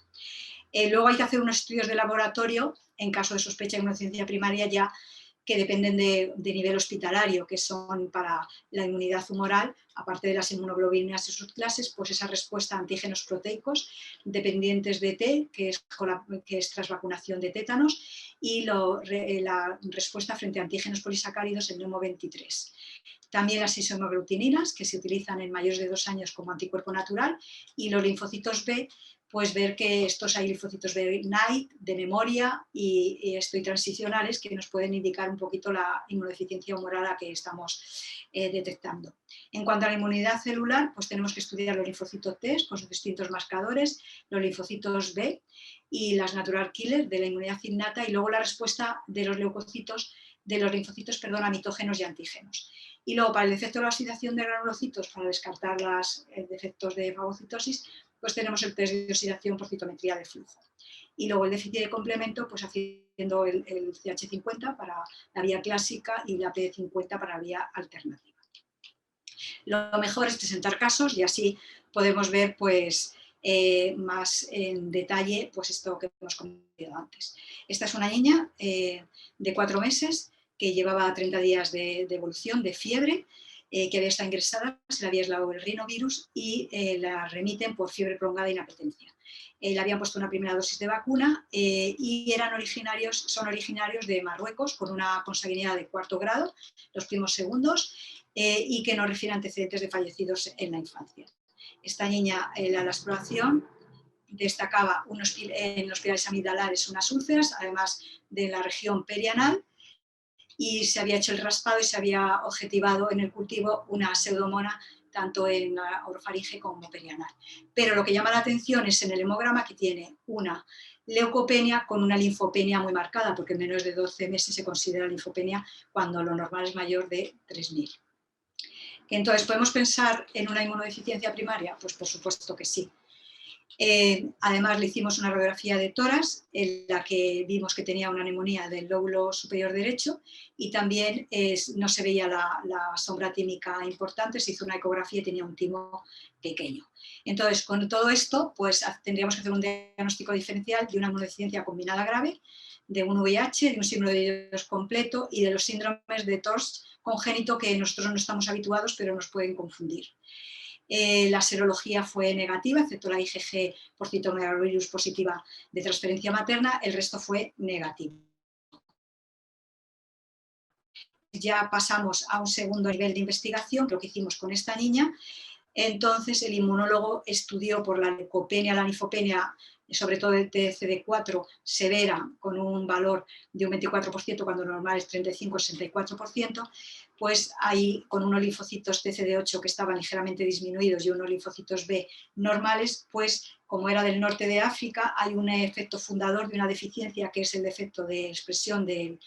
Luego hay que hacer unos estudios de laboratorio en caso de sospecha de inmunodeficiencia primaria, ya que dependen de nivel hospitalario, que son para la inmunidad humoral, aparte de las inmunoglobulinas y sus clases, pues esa respuesta a antígenos proteicos dependientes de T, que es tras vacunación de tétanos, y la respuesta frente a antígenos polisacáridos en Neumo 23. También las isomoglutininas, que se utilizan en mayores de 2 años como anticuerpo natural, y los linfocitos B, pues ver que estos hay linfocitos B night, de memoria y transicionales, que nos pueden indicar un poquito la inmunodeficiencia humoral a que estamos detectando. En cuanto a la inmunidad celular, pues tenemos que estudiar los linfocitos T con sus distintos marcadores, los linfocitos B y las natural killer de la inmunidad innata, y luego la respuesta de los linfocitos a mitógenos y antígenos. Y luego para el defecto de la oxidación de granulocitos, para descartar los defectos de fagocitosis, pues tenemos el test de oxidación por citometría de flujo. Y luego el déficit de complemento, pues haciendo el CH50 para la vía clásica y la PD50 para la vía alternativa. Lo mejor es presentar casos y así podemos ver pues, más en detalle pues, esto que hemos comentado antes. Esta es una niña de 4 meses que llevaba 30 días de evolución, de fiebre, que había estado ingresada, se le había aislado el rinovirus y la remiten por fiebre prolongada e inapetencia. Le habían puesto una primera dosis de vacuna y son originarios de Marruecos con una consanguinidad de 4º grado, los primos segundos, y que no refiere antecedentes de fallecidos en la infancia. Esta niña, la exploración, destacaba en los pilares amigdalares unas úlceras, además de la región perianal, y se había hecho el raspado y se había objetivado en el cultivo una pseudomona tanto en la orofaringe como perianal. Pero lo que llama la atención es en el hemograma que tiene una leucopenia con una linfopenia muy marcada, porque en menos de 12 meses se considera linfopenia cuando lo normal es mayor de 3000. Entonces, ¿podemos pensar en una inmunodeficiencia primaria? Pues por supuesto que sí. Además le hicimos una radiografía de tórax en la que vimos que tenía una neumonía del lóbulo superior derecho y también no se veía la sombra tímica importante, se hizo una ecografía y tenía un timo pequeño. Entonces, con todo esto, pues tendríamos que hacer un diagnóstico diferencial de una inmunodeficiencia combinada grave, de un VIH, de un síndrome de Dios completo y de los síndromes de TORS congénito que nosotros no estamos habituados, pero nos pueden confundir. La serología fue negativa, excepto la IgG por citomegalovirus positiva de transferencia materna, el resto fue negativo. Ya pasamos a un segundo nivel de investigación, que lo que hicimos con esta niña. Entonces el inmunólogo estudió por la leucopenia, la linfopenia, sobre todo de TCD4 severa, con un valor de un 24%, cuando normal es 35-64%, pues ahí con unos linfocitos TCD8 que estaban ligeramente disminuidos y unos linfocitos B normales, pues como era del norte de África, hay un efecto fundador de una deficiencia que es el defecto de expresión del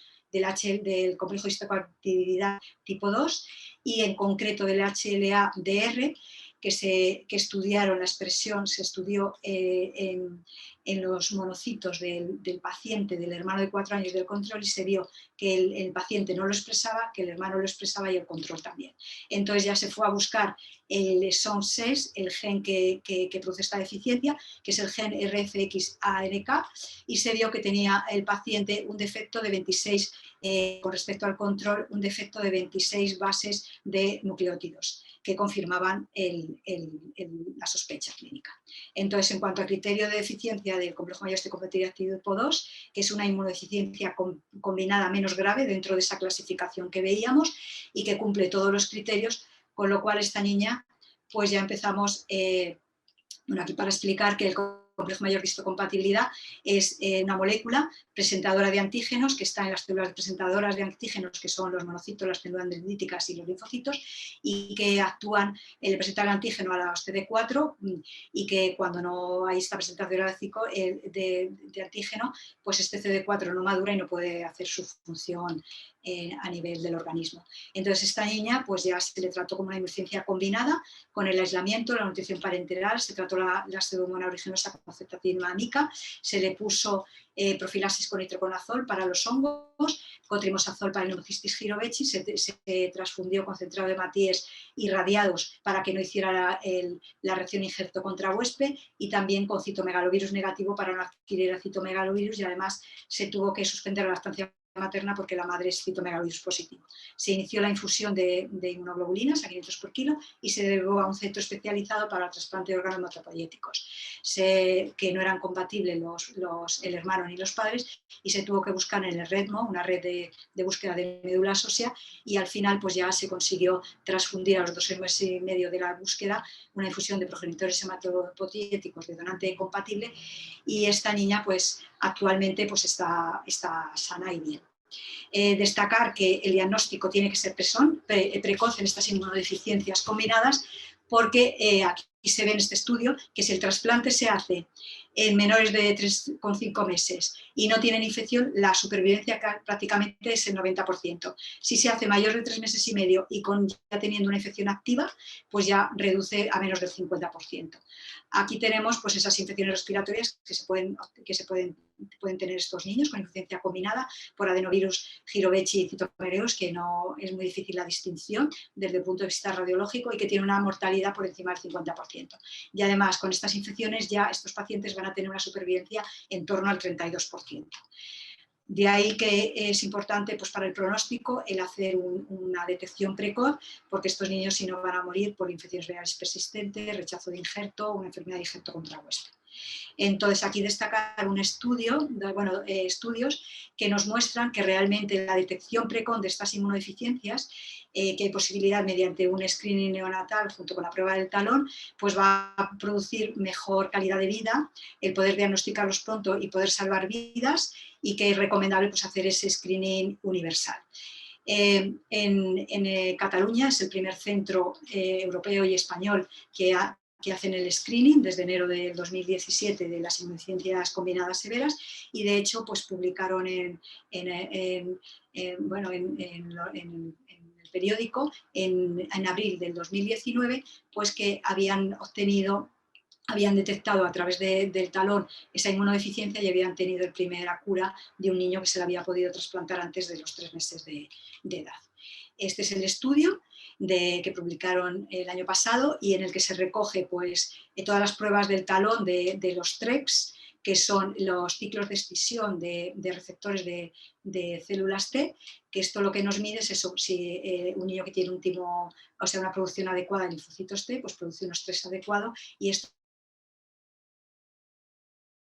complejo de histocompatibilidad tipo 2 y en concreto del HLA-DR, que estudiaron la expresión, se estudió en los monocitos del paciente, del hermano de 4 años del control, y se vio que el paciente no lo expresaba, que el hermano lo expresaba y el control también. Entonces ya se fue a buscar el SON6, el gen que produce esta deficiencia, que es el gen RFX-ANK, y se vio que tenía el paciente un defecto de 26, con respecto al control, un defecto de 26 bases de nucleótidos, que confirmaban la sospecha clínica. Entonces, en cuanto al criterio de deficiencia del complejo mayor de histocompatibilidad tipo 2, que es una inmunodeficiencia combinada menos grave dentro de esa clasificación que veíamos y que cumple todos los criterios, con lo cual esta niña, pues ya empezamos, aquí para explicar que el complejo mayor de histocompatibilidad es una molécula presentadora de antígenos que está en las células presentadoras de antígenos, que son los monocitos, las células dendríticas y los linfocitos, y que actúan, le presentan el antígeno a los CD4 y que cuando no hay esta presentación de antígeno, pues este CD4 no madura y no puede hacer su función a nivel del organismo. Entonces esta niña pues ya se le trató como una inmunodeficiencia combinada con el aislamiento, la nutrición parenteral, se trató la pseudomonas aeruginosa con ceftazidima amica, se le puso profilaxis con nitroconazol para los hongos, cotrimosazol para el neumocistis girovechi, se transfundió concentrado de matíes irradiados para que no hiciera la reacción injerto contra huésped, y también con citomegalovirus negativo para no adquirir citomegalovirus, y además se tuvo que suspender la lactancia materna porque la madre es citomegalovirus positivo. Se inició la infusión de inmunoglobulinas a 500 por kilo y se derivó a un centro especializado para el trasplante de órganos hematopoyéticos, que no eran compatibles el hermano ni los padres, y se tuvo que buscar en el REDMO, una red de búsqueda de médulas óseas, y al final pues ya se consiguió transfundir a los 2 meses y medio de la búsqueda una infusión de progenitores hematopoyéticos de donante compatible, y esta niña pues actualmente pues está sana y bien. Destacar que el diagnóstico tiene que ser precoz en estas inmunodeficiencias combinadas, porque aquí se ve en este estudio que si el trasplante se hace en menores de 3,5 meses y no tienen infección, la supervivencia prácticamente es el 90%. Si se hace mayor de 3 meses y medio y ya teniendo una infección activa, pues ya reduce a menos del 50%. Aquí tenemos pues esas infecciones respiratorias que pueden tener estos niños con insuficiencia combinada por adenovirus, girovechi y citomereos, que no es muy difícil la distinción desde el punto de vista radiológico y que tiene una mortalidad por encima del 50%. Y además con estas infecciones ya estos pacientes van a tener una supervivencia en torno al 32%. De ahí que es importante pues, para el pronóstico el hacer una detección precoz, porque estos niños si no van a morir por infecciones virales persistentes, rechazo de injerto o una enfermedad de injerto contra huésped. Entonces aquí destacar un estudio, estudios que nos muestran que realmente la detección precoz de estas inmunodeficiencias, que hay posibilidad mediante un screening neonatal junto con la prueba del talón, pues va a producir mejor calidad de vida, el poder diagnosticarlos pronto y poder salvar vidas, y que es recomendable pues, hacer ese screening universal. En Cataluña es el primer centro europeo y español que hacen el screening desde enero del 2017 de las inmunodeficiencias combinadas severas, y de hecho pues publicaron en el periódico en abril del 2019 pues que habían detectado a través del talón esa inmunodeficiencia y habían tenido la primera cura de un niño que se le había podido trasplantar antes de los 3 meses de edad. Este es el estudio que publicaron el año pasado y en el que se recoge pues, todas las pruebas del talón de los TREX, que son los ciclos de escisión de receptores de células T, que esto lo que nos mide es eso, si un niño que tiene una producción adecuada de linfocitos T, pues produce un estrés adecuado, y esto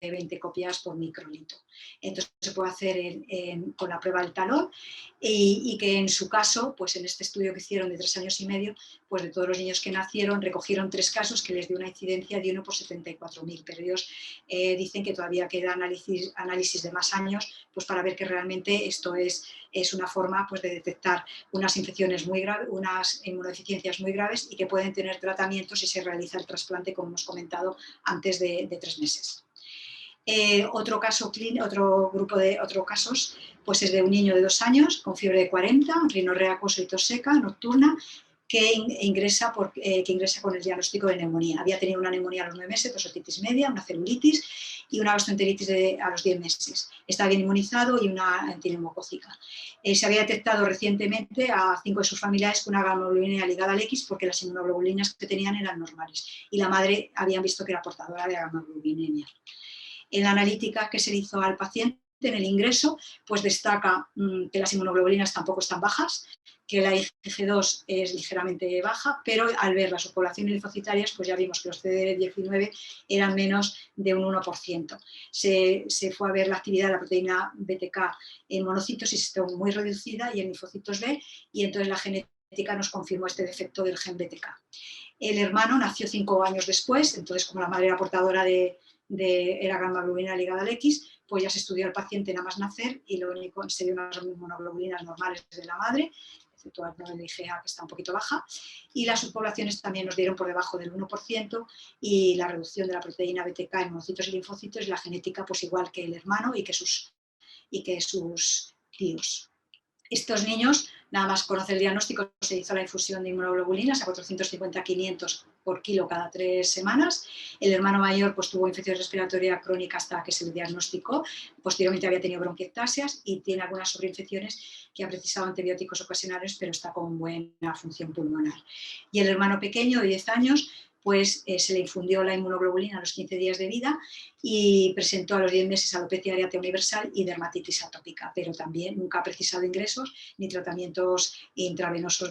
de 20 copias por microlitro. Entonces se puede hacer con la prueba del talón y que en su caso, pues en este estudio que hicieron de 3 años y medio, pues de todos los niños que nacieron recogieron 3 casos que les dio una incidencia de 1 por 74.000, pero ellos dicen que todavía queda análisis de más años pues para ver que realmente esto es una forma pues, de detectar unas infecciones muy graves, unas inmunodeficiencias muy graves y que pueden tener tratamiento si se realiza el trasplante, como hemos comentado, antes de 3 meses. Otro grupo de casos pues es de un niño de 2 años con fiebre de 40, rinorrea acoso y tos seca nocturna, que ingresa con el diagnóstico de neumonía. Había tenido una neumonía a los 9 meses, otitis media, una celulitis y una gastroenteritis a los 10 meses. Está bien inmunizado y una antineumocócica. Se había detectado recientemente a 5 de sus familiares con una gammaglobulinemia ligada al X porque las inmunoglobulinas que tenían eran normales y la madre habían visto que era portadora de gammaglobulinemia. En la analítica que se le hizo al paciente en el ingreso, pues destaca que las inmunoglobulinas tampoco están bajas, que la IgG2 es ligeramente baja, pero al ver las subpoblaciones linfocitarias, pues ya vimos que los CD19 eran menos de un 1%. Se fue a ver la actividad de la proteína BTK en monocitos y está muy reducida y en linfocitos B, y entonces la genética nos confirmó este defecto del gen BTK. El hermano nació 5 años después, entonces como la madre era portadora era gammaglobulina ligada al X, pues ya se estudió al paciente nada más nacer y lo único se dio unas inmunoglobulinas normales de la madre, excepto el nivel de IgA que está un poquito baja, y las subpoblaciones también nos dieron por debajo del 1% y la reducción de la proteína BTK en monocitos y linfocitos y la genética pues igual que el hermano y que sus tíos. Estos niños, nada más conocer el diagnóstico, se hizo la infusión de inmunoglobulinas a 450-500 por kilo cada 3 semanas. El hermano mayor pues, tuvo infección respiratoria crónica hasta que se le diagnosticó. Posteriormente había tenido bronquiectasias y tiene algunas sobreinfecciones que ha precisado antibióticos ocasionales, pero está con buena función pulmonar. Y el hermano pequeño de 10 años, pues se le infundió la inmunoglobulina a los 15 días de vida y presentó a los 10 meses alopecia areata universal y dermatitis atópica, pero también nunca ha precisado ingresos ni tratamientos intravenosos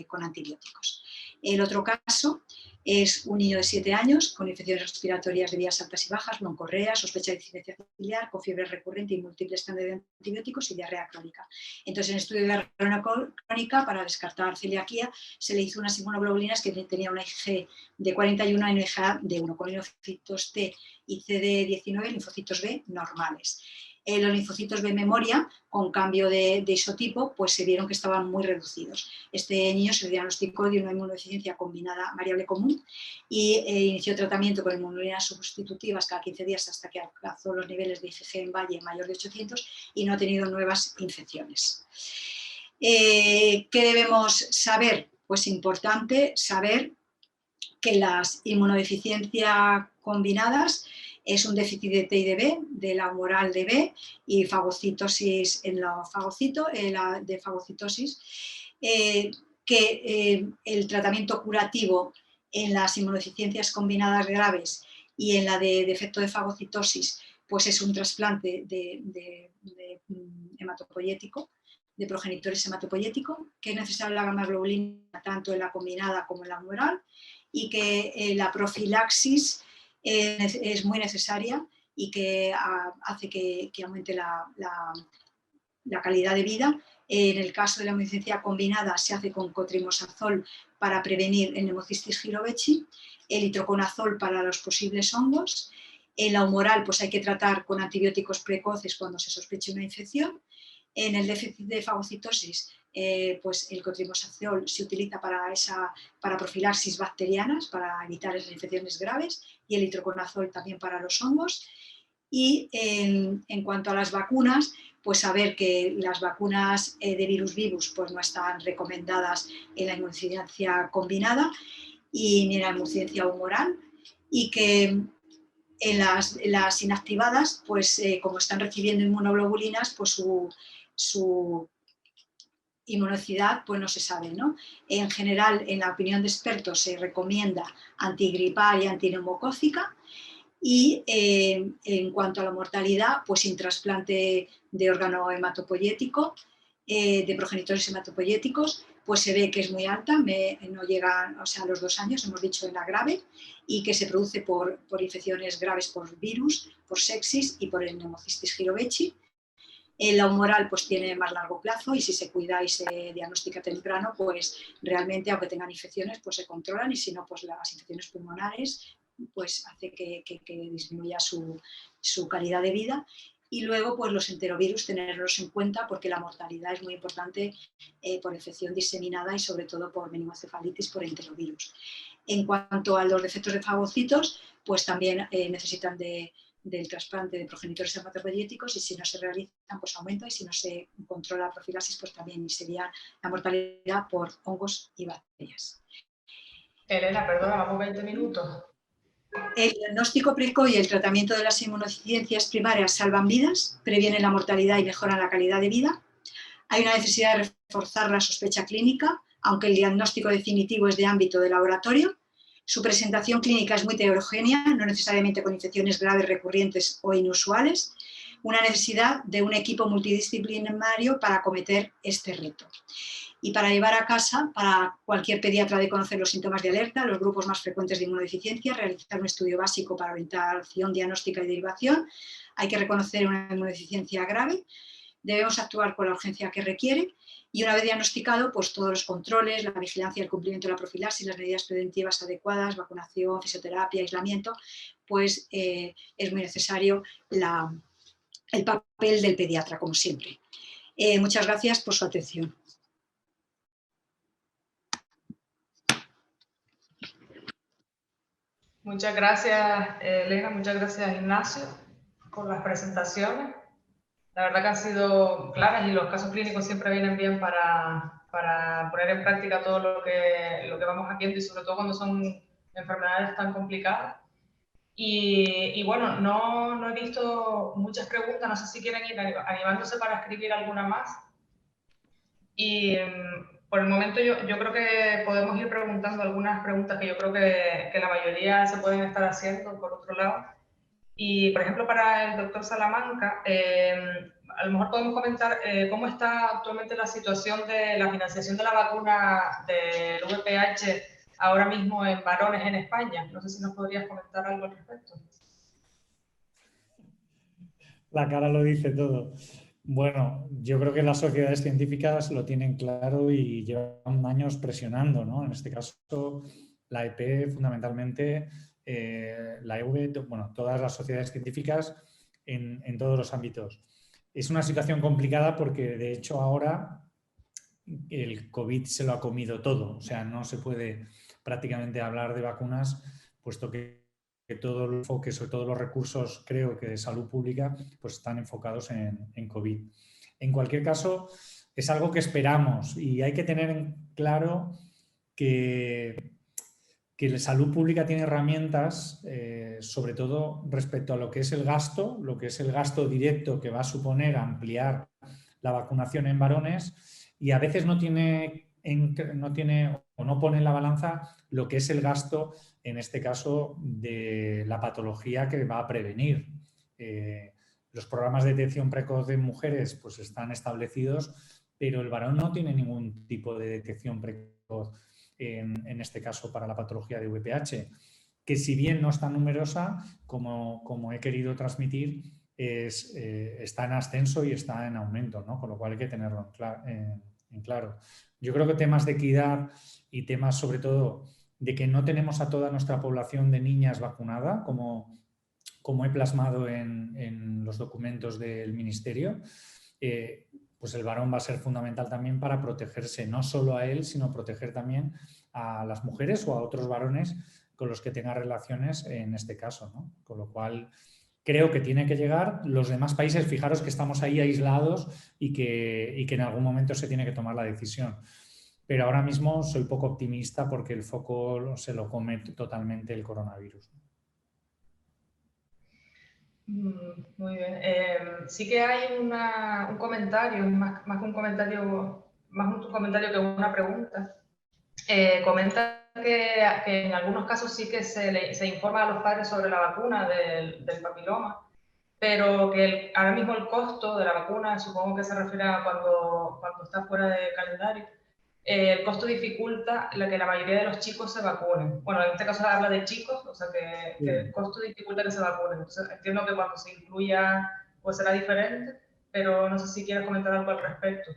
con antibióticos. El otro caso es un niño de 7 años con infecciones respiratorias de vías altas y bajas, broncorrea, sospecha de incidencia ciliar, con fiebre recurrente y múltiples estándares de antibióticos y diarrea crónica. Entonces, en el estudio de diarrea crónica, para descartar celiaquía, se le hizo unas inmunoglobulinas que tenían una IgG de 41 y una IgA de 1, con linfocitos T y CD19, linfocitos B normales. Los linfocitos B memoria, con cambio de isotipo, pues se vieron que estaban muy reducidos. Este niño se le diagnosticó de una inmunodeficiencia combinada variable común y inició tratamiento con inmunoglobulinas sustitutivas cada 15 días hasta que alcanzó los niveles de IgG en valle mayor de 800 y no ha tenido nuevas infecciones. ¿Qué debemos saber? Pues importante saber que las inmunodeficiencias combinadas es un déficit de T y de B, de la humoral de B y fagocitosis en los fagocitos, de fagocitosis, que el tratamiento curativo en las inmunodeficiencias combinadas graves y en la de defecto de fagocitosis, pues es un trasplante de hematopoyético, de progenitores hematopoyéticos, que es necesaria la gamma globulina tanto en la combinada como en la humoral, y que la profilaxis es muy necesaria y que hace que aumente la calidad de vida. En el caso de la inmunodeficiencia combinada se hace con cotrimosazol para prevenir el Pneumocystis jirovecii, el itroconazol para los posibles hongos. En la humoral pues hay que tratar con antibióticos precoces cuando se sospeche una infección. En el déficit de fagocitosis, pues el cotrimosazol se utiliza para profilaxis bacterianas, para evitar esas infecciones graves, y el itroconazol también para los hongos. Y en cuanto a las vacunas, pues saber que las vacunas de virus vivus pues no están recomendadas en la inmunodeficiencia combinada y ni en la inmunodeficiencia humoral, y que en las inactivadas, pues como están recibiendo inmunoglobulinas, pues su inmunosidad pues no se sabe, ¿no? En general, en la opinión de expertos, se recomienda antigripal y antineumocócica. Y en cuanto a la mortalidad, pues sin trasplante de órgano hematopoyético, de progenitores hematopoyéticos, pues se ve que es muy alta, no llega, o sea, a los 2 años, hemos dicho en la grave, y que se produce por infecciones graves por virus, por sepsis y por el Pneumocystis jirovecii. La humoral pues tiene más largo plazo y si se cuida y se diagnostica temprano, pues realmente, aunque tengan infecciones, pues se controlan, y si no, pues las infecciones pulmonares pues hace que disminuya su calidad de vida. Y luego, pues los enterovirus, tenerlos en cuenta porque la mortalidad es muy importante por infección diseminada y sobre todo por meningocefalitis por enterovirus. En cuanto a los defectos de fagocitos, pues también necesitan del trasplante de progenitores hematopoyéticos, y si no se realizan, pues aumenta, y si no se controla la profilaxis, pues también sería la mortalidad por hongos y bacterias. Elena, perdona, vamos 20 minutos. El diagnóstico precoz y el tratamiento de las inmunodeficiencias primarias salvan vidas, previenen la mortalidad y mejoran la calidad de vida. Hay una necesidad de reforzar la sospecha clínica, aunque el diagnóstico definitivo es de ámbito de laboratorio. Su presentación clínica es muy heterogénea, no necesariamente con infecciones graves recurrentes o inusuales. Una necesidad de un equipo multidisciplinario para acometer este reto. Y para llevar a casa, para cualquier pediatra de conocer los síntomas de alerta, los grupos más frecuentes de inmunodeficiencia, realizar un estudio básico para orientación diagnóstica y derivación. Hay que reconocer una inmunodeficiencia grave. Debemos actuar con la urgencia que requiere, y una vez diagnosticado, pues todos los controles, la vigilancia y el cumplimiento de la profilaxis, las medidas preventivas adecuadas, vacunación, fisioterapia, aislamiento, pues es muy necesario el papel del pediatra, como siempre. Muchas gracias por su atención. Muchas gracias, Elena, muchas gracias, Ignacio, por las presentaciones. La verdad que han sido claras, y los casos clínicos siempre vienen bien para poner en práctica todo lo que vamos haciendo, y sobre todo cuando son enfermedades tan complicadas. Y bueno, no he visto muchas preguntas, no sé si quieren ir animándose para escribir alguna más. Y por el momento yo creo que podemos ir preguntando algunas preguntas que yo creo que la mayoría se pueden estar haciendo por otro lado. Y, por ejemplo, para el doctor Salamanca, a lo mejor podemos comentar cómo está actualmente la situación de la financiación de la vacuna del VPH ahora mismo en varones en España. No sé si nos podrías comentar algo al respecto. La cara lo dice todo. Bueno, yo creo que las sociedades científicas lo tienen claro y llevan años presionando, ¿no? En este caso, la EP fundamentalmente, la EV, bueno, todas las sociedades científicas en todos los ámbitos. es una situación complicada porque, de hecho, ahora el COVID se lo ha comido todo. O sea, no se puede prácticamente hablar de vacunas, puesto que todo el enfoque, sobre todo los recursos, creo que de salud pública, pues están enfocados en COVID. En cualquier caso, es algo que esperamos y hay que tener en claro que la salud pública tiene herramientas, sobre todo respecto a lo que es el gasto directo que va a suponer ampliar la vacunación en varones, y a veces no tiene o no pone en la balanza lo que es el gasto, en este caso, de la patología que va a prevenir. Los programas de detección precoz de mujeres pues están establecidos, pero el varón no tiene ningún tipo de detección precoz, en este caso para la patología de VPH, que si bien no es tan numerosa como he querido transmitir, está en ascenso y está en aumento, ¿no? Con lo cual hay que tenerlo en claro. Yo creo que temas de equidad y temas sobre todo de que no tenemos a toda nuestra población de niñas vacunada, como he plasmado en los documentos del Ministerio, pues el varón va a ser fundamental también para protegerse, no solo a él, sino proteger también a las mujeres o a otros varones con los que tenga relaciones en este caso, ¿no? Con lo cual creo que tiene que llegar. Los demás países, fijaros que estamos ahí aislados y que en algún momento se tiene que tomar la decisión. Pero ahora mismo soy poco optimista porque el foco se lo come totalmente el coronavirus. Muy bien. Sí que hay un comentario, más que un comentario, más un comentario que una pregunta. Comenta que en algunos casos sí que se informa a los padres sobre la vacuna del papiloma, pero que ahora mismo el costo de la vacuna, supongo que se refiere a cuando está fuera de calendario, el costo dificulta que la mayoría de los chicos se vacunen. Bueno, en este caso habla de chicos, o sea que el costo dificulta que se vacunen. Entonces entiendo que cuando se incluya pues será diferente, pero no sé si quieres comentar algo al respecto.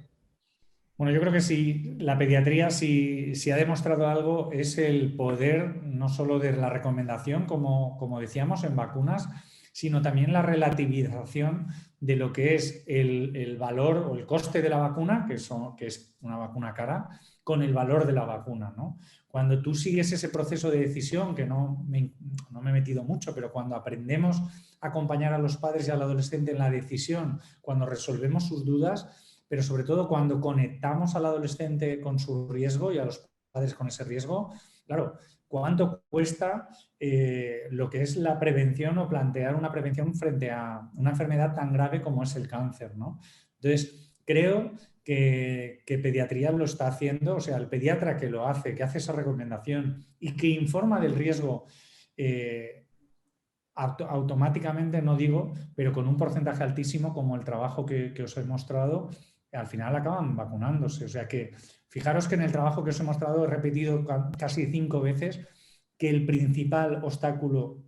Bueno, yo creo que sí, la pediatría si ha demostrado algo es el poder no solo de la recomendación, como decíamos, en vacunas, sino también la relativización de lo que es el valor o el coste de la vacuna, que es una vacuna cara, con el valor de la vacuna, ¿no? Cuando tú sigues ese proceso de decisión, que no me he metido mucho, pero cuando aprendemos a acompañar a los padres y al adolescente en la decisión, cuando resolvemos sus dudas, pero sobre todo cuando conectamos al adolescente con su riesgo y a los padres con ese riesgo, claro, ¿cuánto cuesta lo que es la prevención o plantear una prevención frente a una enfermedad tan grave como es el cáncer, ¿no? Entonces, creo que pediatría lo está haciendo, o sea, el pediatra que lo hace, que hace esa recomendación y que informa del riesgo, automáticamente, no digo, pero con un porcentaje altísimo como el trabajo que os he mostrado, al final acaban vacunándose. O sea que fijaros que en el trabajo que os he mostrado he repetido casi 5 veces que el principal obstáculo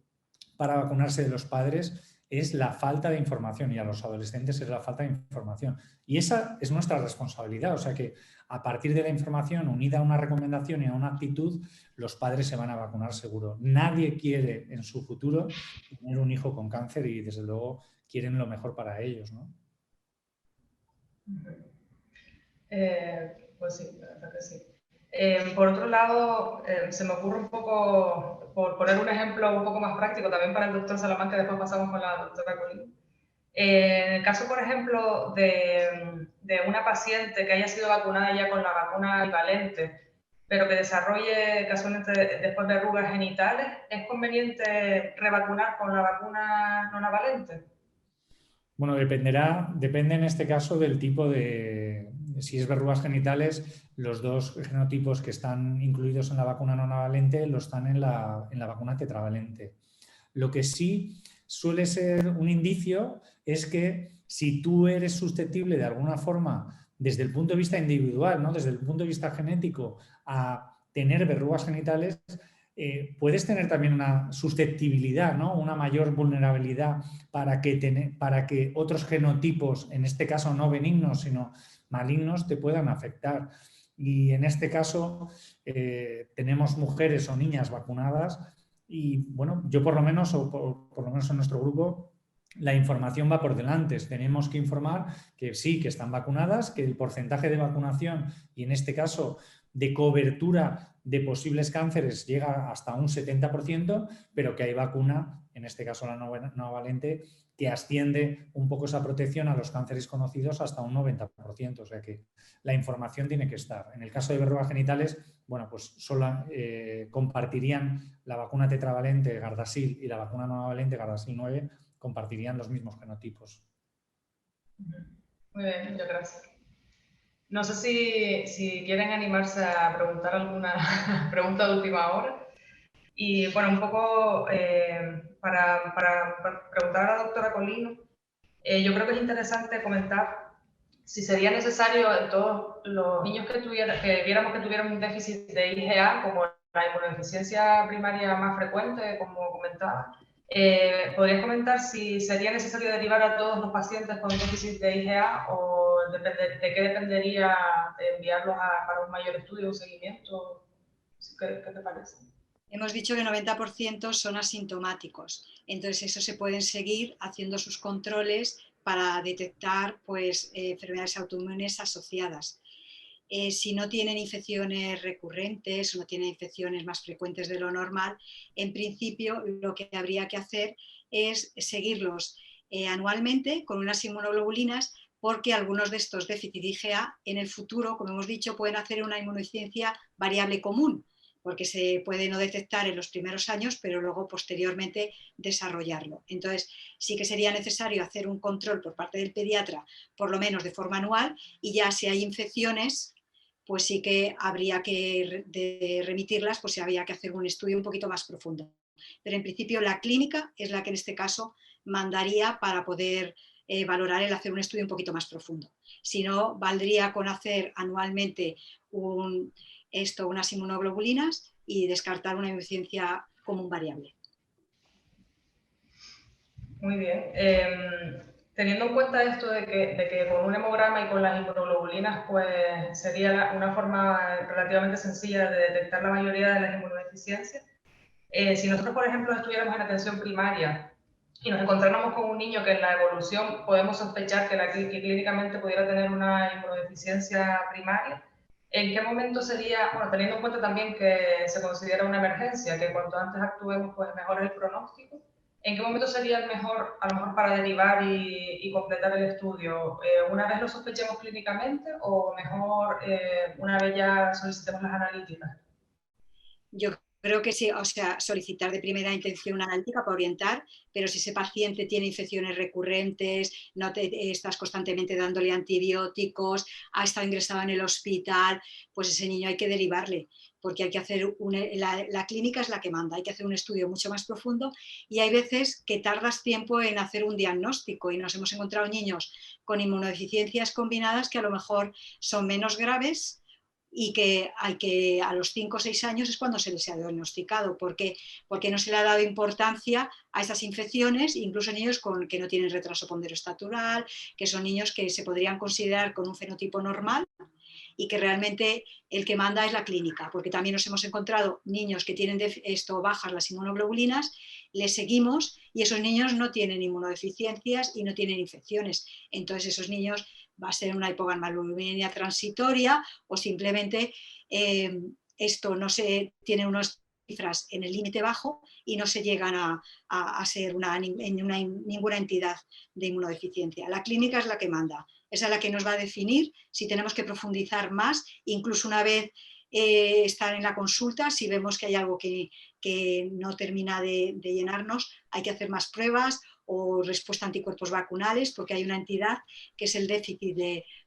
para vacunarse de los padres es la falta de información, y a los adolescentes es la falta de información. Y esa es nuestra responsabilidad. O sea que a partir de la información unida a una recomendación y a una actitud, los padres se van a vacunar seguro. Nadie quiere en su futuro tener un hijo con cáncer y desde luego quieren lo mejor para ellos, ¿no? Pues sí, la verdad que sí. Por otro lado, se me ocurre un poco, por poner un ejemplo un poco más práctico también para el doctor Salamanca, que después pasamos con la doctora Colín. En el caso, por ejemplo, de una paciente que haya sido vacunada ya con la vacuna bivalente, pero que desarrolle casualmente después verrugas genitales, ¿es conveniente revacunar con la vacuna nonavalente? Bueno, depende en este caso del tipo de, si es verrugas genitales, los dos genotipos que están incluidos en la vacuna nonavalente lo están en la vacuna tetravalente. Lo que sí suele ser un indicio es que si tú eres susceptible de alguna forma, desde el punto de vista individual, ¿no? Desde el punto de vista genético, a tener verrugas genitales, puedes tener también una susceptibilidad, ¿no? Una mayor vulnerabilidad para que otros genotipos, en este caso no benignos, sino malignos, te puedan afectar. Y en este caso tenemos mujeres o niñas vacunadas y, bueno, yo por lo menos, o por lo menos en nuestro grupo, la información va por delante. Tenemos que informar que sí, que están vacunadas, que el porcentaje de vacunación y en este caso de cobertura de posibles cánceres llega hasta un 70%, pero que hay vacuna, en este caso la novalente, que asciende un poco esa protección a los cánceres conocidos hasta un 90%. O sea que la información tiene que estar. En el caso de verrugas genitales, bueno, pues solo compartirían la vacuna tetravalente Gardasil y la vacuna nonavalente Gardasil 9, compartirían los mismos genotipos. Muy bien, muchas gracias. No sé si quieren animarse a preguntar alguna pregunta de última hora. Y bueno, un poco para preguntar a la doctora Colino, yo creo que es interesante comentar si sería necesario en todos los niños que viéramos que tuvieran un déficit de IgA, como la inmunodeficiencia primaria más frecuente, como comentaba, ¿podrías comentar si sería necesario derivar a todos los pacientes con déficit de IgA o de qué dependería enviarlos para un mayor estudio o seguimiento? ¿Qué te parece? Hemos dicho que el 90% son asintomáticos, entonces eso se pueden seguir haciendo sus controles para detectar pues, enfermedades autoinmunes asociadas. Si no tienen infecciones recurrentes o no tienen infecciones más frecuentes de lo normal, en principio lo que habría que hacer es seguirlos anualmente con unas inmunoglobulinas, porque algunos de estos déficit IgA en el futuro, como hemos dicho, pueden hacer una inmunodeficiencia variable común, porque se puede no detectar en los primeros años, pero luego posteriormente desarrollarlo. Entonces, sí que sería necesario hacer un control por parte del pediatra, por lo menos de forma anual, y ya si hay infecciones, pues sí que habría que remitirlas, pues sí habría que hacer un estudio un poquito más profundo. Pero en principio la clínica es la que en este caso mandaría para poder valorar el hacer un estudio un poquito más profundo. Si no, valdría con hacer anualmente unas inmunoglobulinas y descartar una inmunodeficiencia común variable. Muy bien. Teniendo en cuenta esto de que con un hemograma y con las inmunoglobulinas pues sería una forma relativamente sencilla de detectar la mayoría de las inmunodeficiencias, si nosotros, por ejemplo, estuviéramos en atención primaria y nos encontráramos con un niño que en la evolución podemos sospechar que clínicamente pudiera tener una inmunodeficiencia primaria, ¿en qué momento sería, bueno, teniendo en cuenta también que se considera una emergencia, que cuanto antes actuemos, pues mejor es el pronóstico? ¿En qué momento sería el mejor, a lo mejor, para derivar y completar el estudio? ¿Una vez lo sospechemos clínicamente o mejor una vez ya solicitemos las analíticas? Yo creo que sí, o sea, solicitar de primera intención una analítica para orientar, pero si ese paciente tiene infecciones recurrentes, no estás constantemente dándole antibióticos, ha estado ingresado en el hospital, pues ese niño hay que derivarle, porque hay que hacer la clínica es la que manda, hay que hacer un estudio mucho más profundo y hay veces que tardas tiempo en hacer un diagnóstico y nos hemos encontrado niños con inmunodeficiencias combinadas que a lo mejor son menos graves y que a los 5 o 6 años es cuando se les ha diagnosticado, porque no se le ha dado importancia a esas infecciones, incluso niños que no tienen retraso ponderostatural, que son niños que se podrían considerar con un fenotipo normal y que realmente el que manda es la clínica, porque también nos hemos encontrado niños que tienen bajas las inmunoglobulinas, les seguimos y esos niños no tienen inmunodeficiencias y no tienen infecciones, entonces esos niños va a ser una hipogamaglobulinemia transitoria o simplemente esto no se tiene unas cifras en el límite bajo y no se llegan a ser ninguna entidad de inmunodeficiencia. La clínica es la que manda, esa es la que nos va a definir si tenemos que profundizar más, incluso una vez estar en la consulta, si vemos que hay algo que no termina de llenarnos, hay que hacer más pruebas o respuesta a anticuerpos vacunales, porque hay una entidad que es el déficit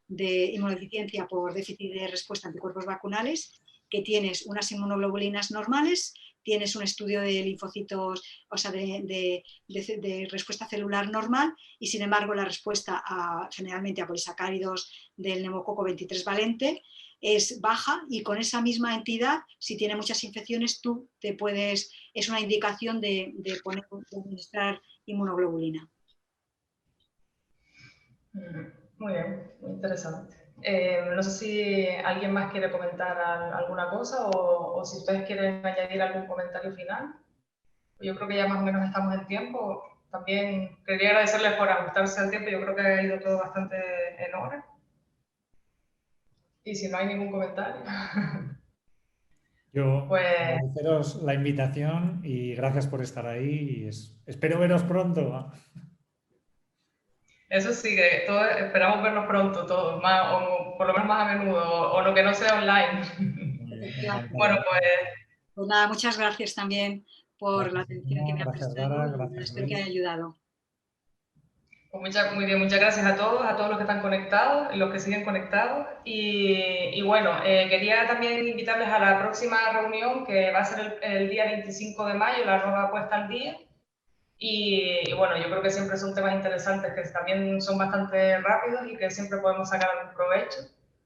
de inmunodeficiencia por déficit de respuesta a anticuerpos vacunales, que tienes unas inmunoglobulinas normales, tienes un estudio de linfocitos, o sea, de respuesta celular normal y sin embargo la respuesta generalmente a polisacáridos del neumococo 23 valente es baja y con esa misma entidad, si tiene muchas infecciones, es una indicación de administrar inmunoglobulina. Muy bien, muy interesante. No sé si alguien más quiere comentar alguna cosa o si ustedes quieren añadir algún comentario final. Yo creo que ya más o menos estamos en tiempo. también quería agradecerles por ajustarse al tiempo. Yo creo que ha ido todo bastante en hora. Y si no hay ningún comentario. Yo Pues agradeceros la invitación y gracias por estar ahí. Y espero veros pronto. eso sí, que todos esperamos vernos pronto, todos, más, o por lo menos más a menudo, o lo que no sea online. Muy bien, Bueno, encantado. Pues nada, muchas gracias también por la Gracias, atención que me ha gracias, prestado Dara, y gracias, espero que haya Luis. ayudado. pues muy bien, muchas gracias a todos los que están conectados y los que siguen conectados. Y bueno, quería también invitarles a la próxima reunión que va a ser el día 25 de mayo, la arroba puesta al día. Y bueno, yo creo que siempre son temas interesantes que también son bastante rápidos y que siempre podemos sacar algún provecho.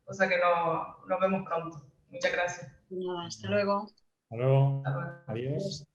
O sea que nos vemos pronto. Muchas gracias. Nada, hasta luego. Hasta luego. Hasta luego. Adiós.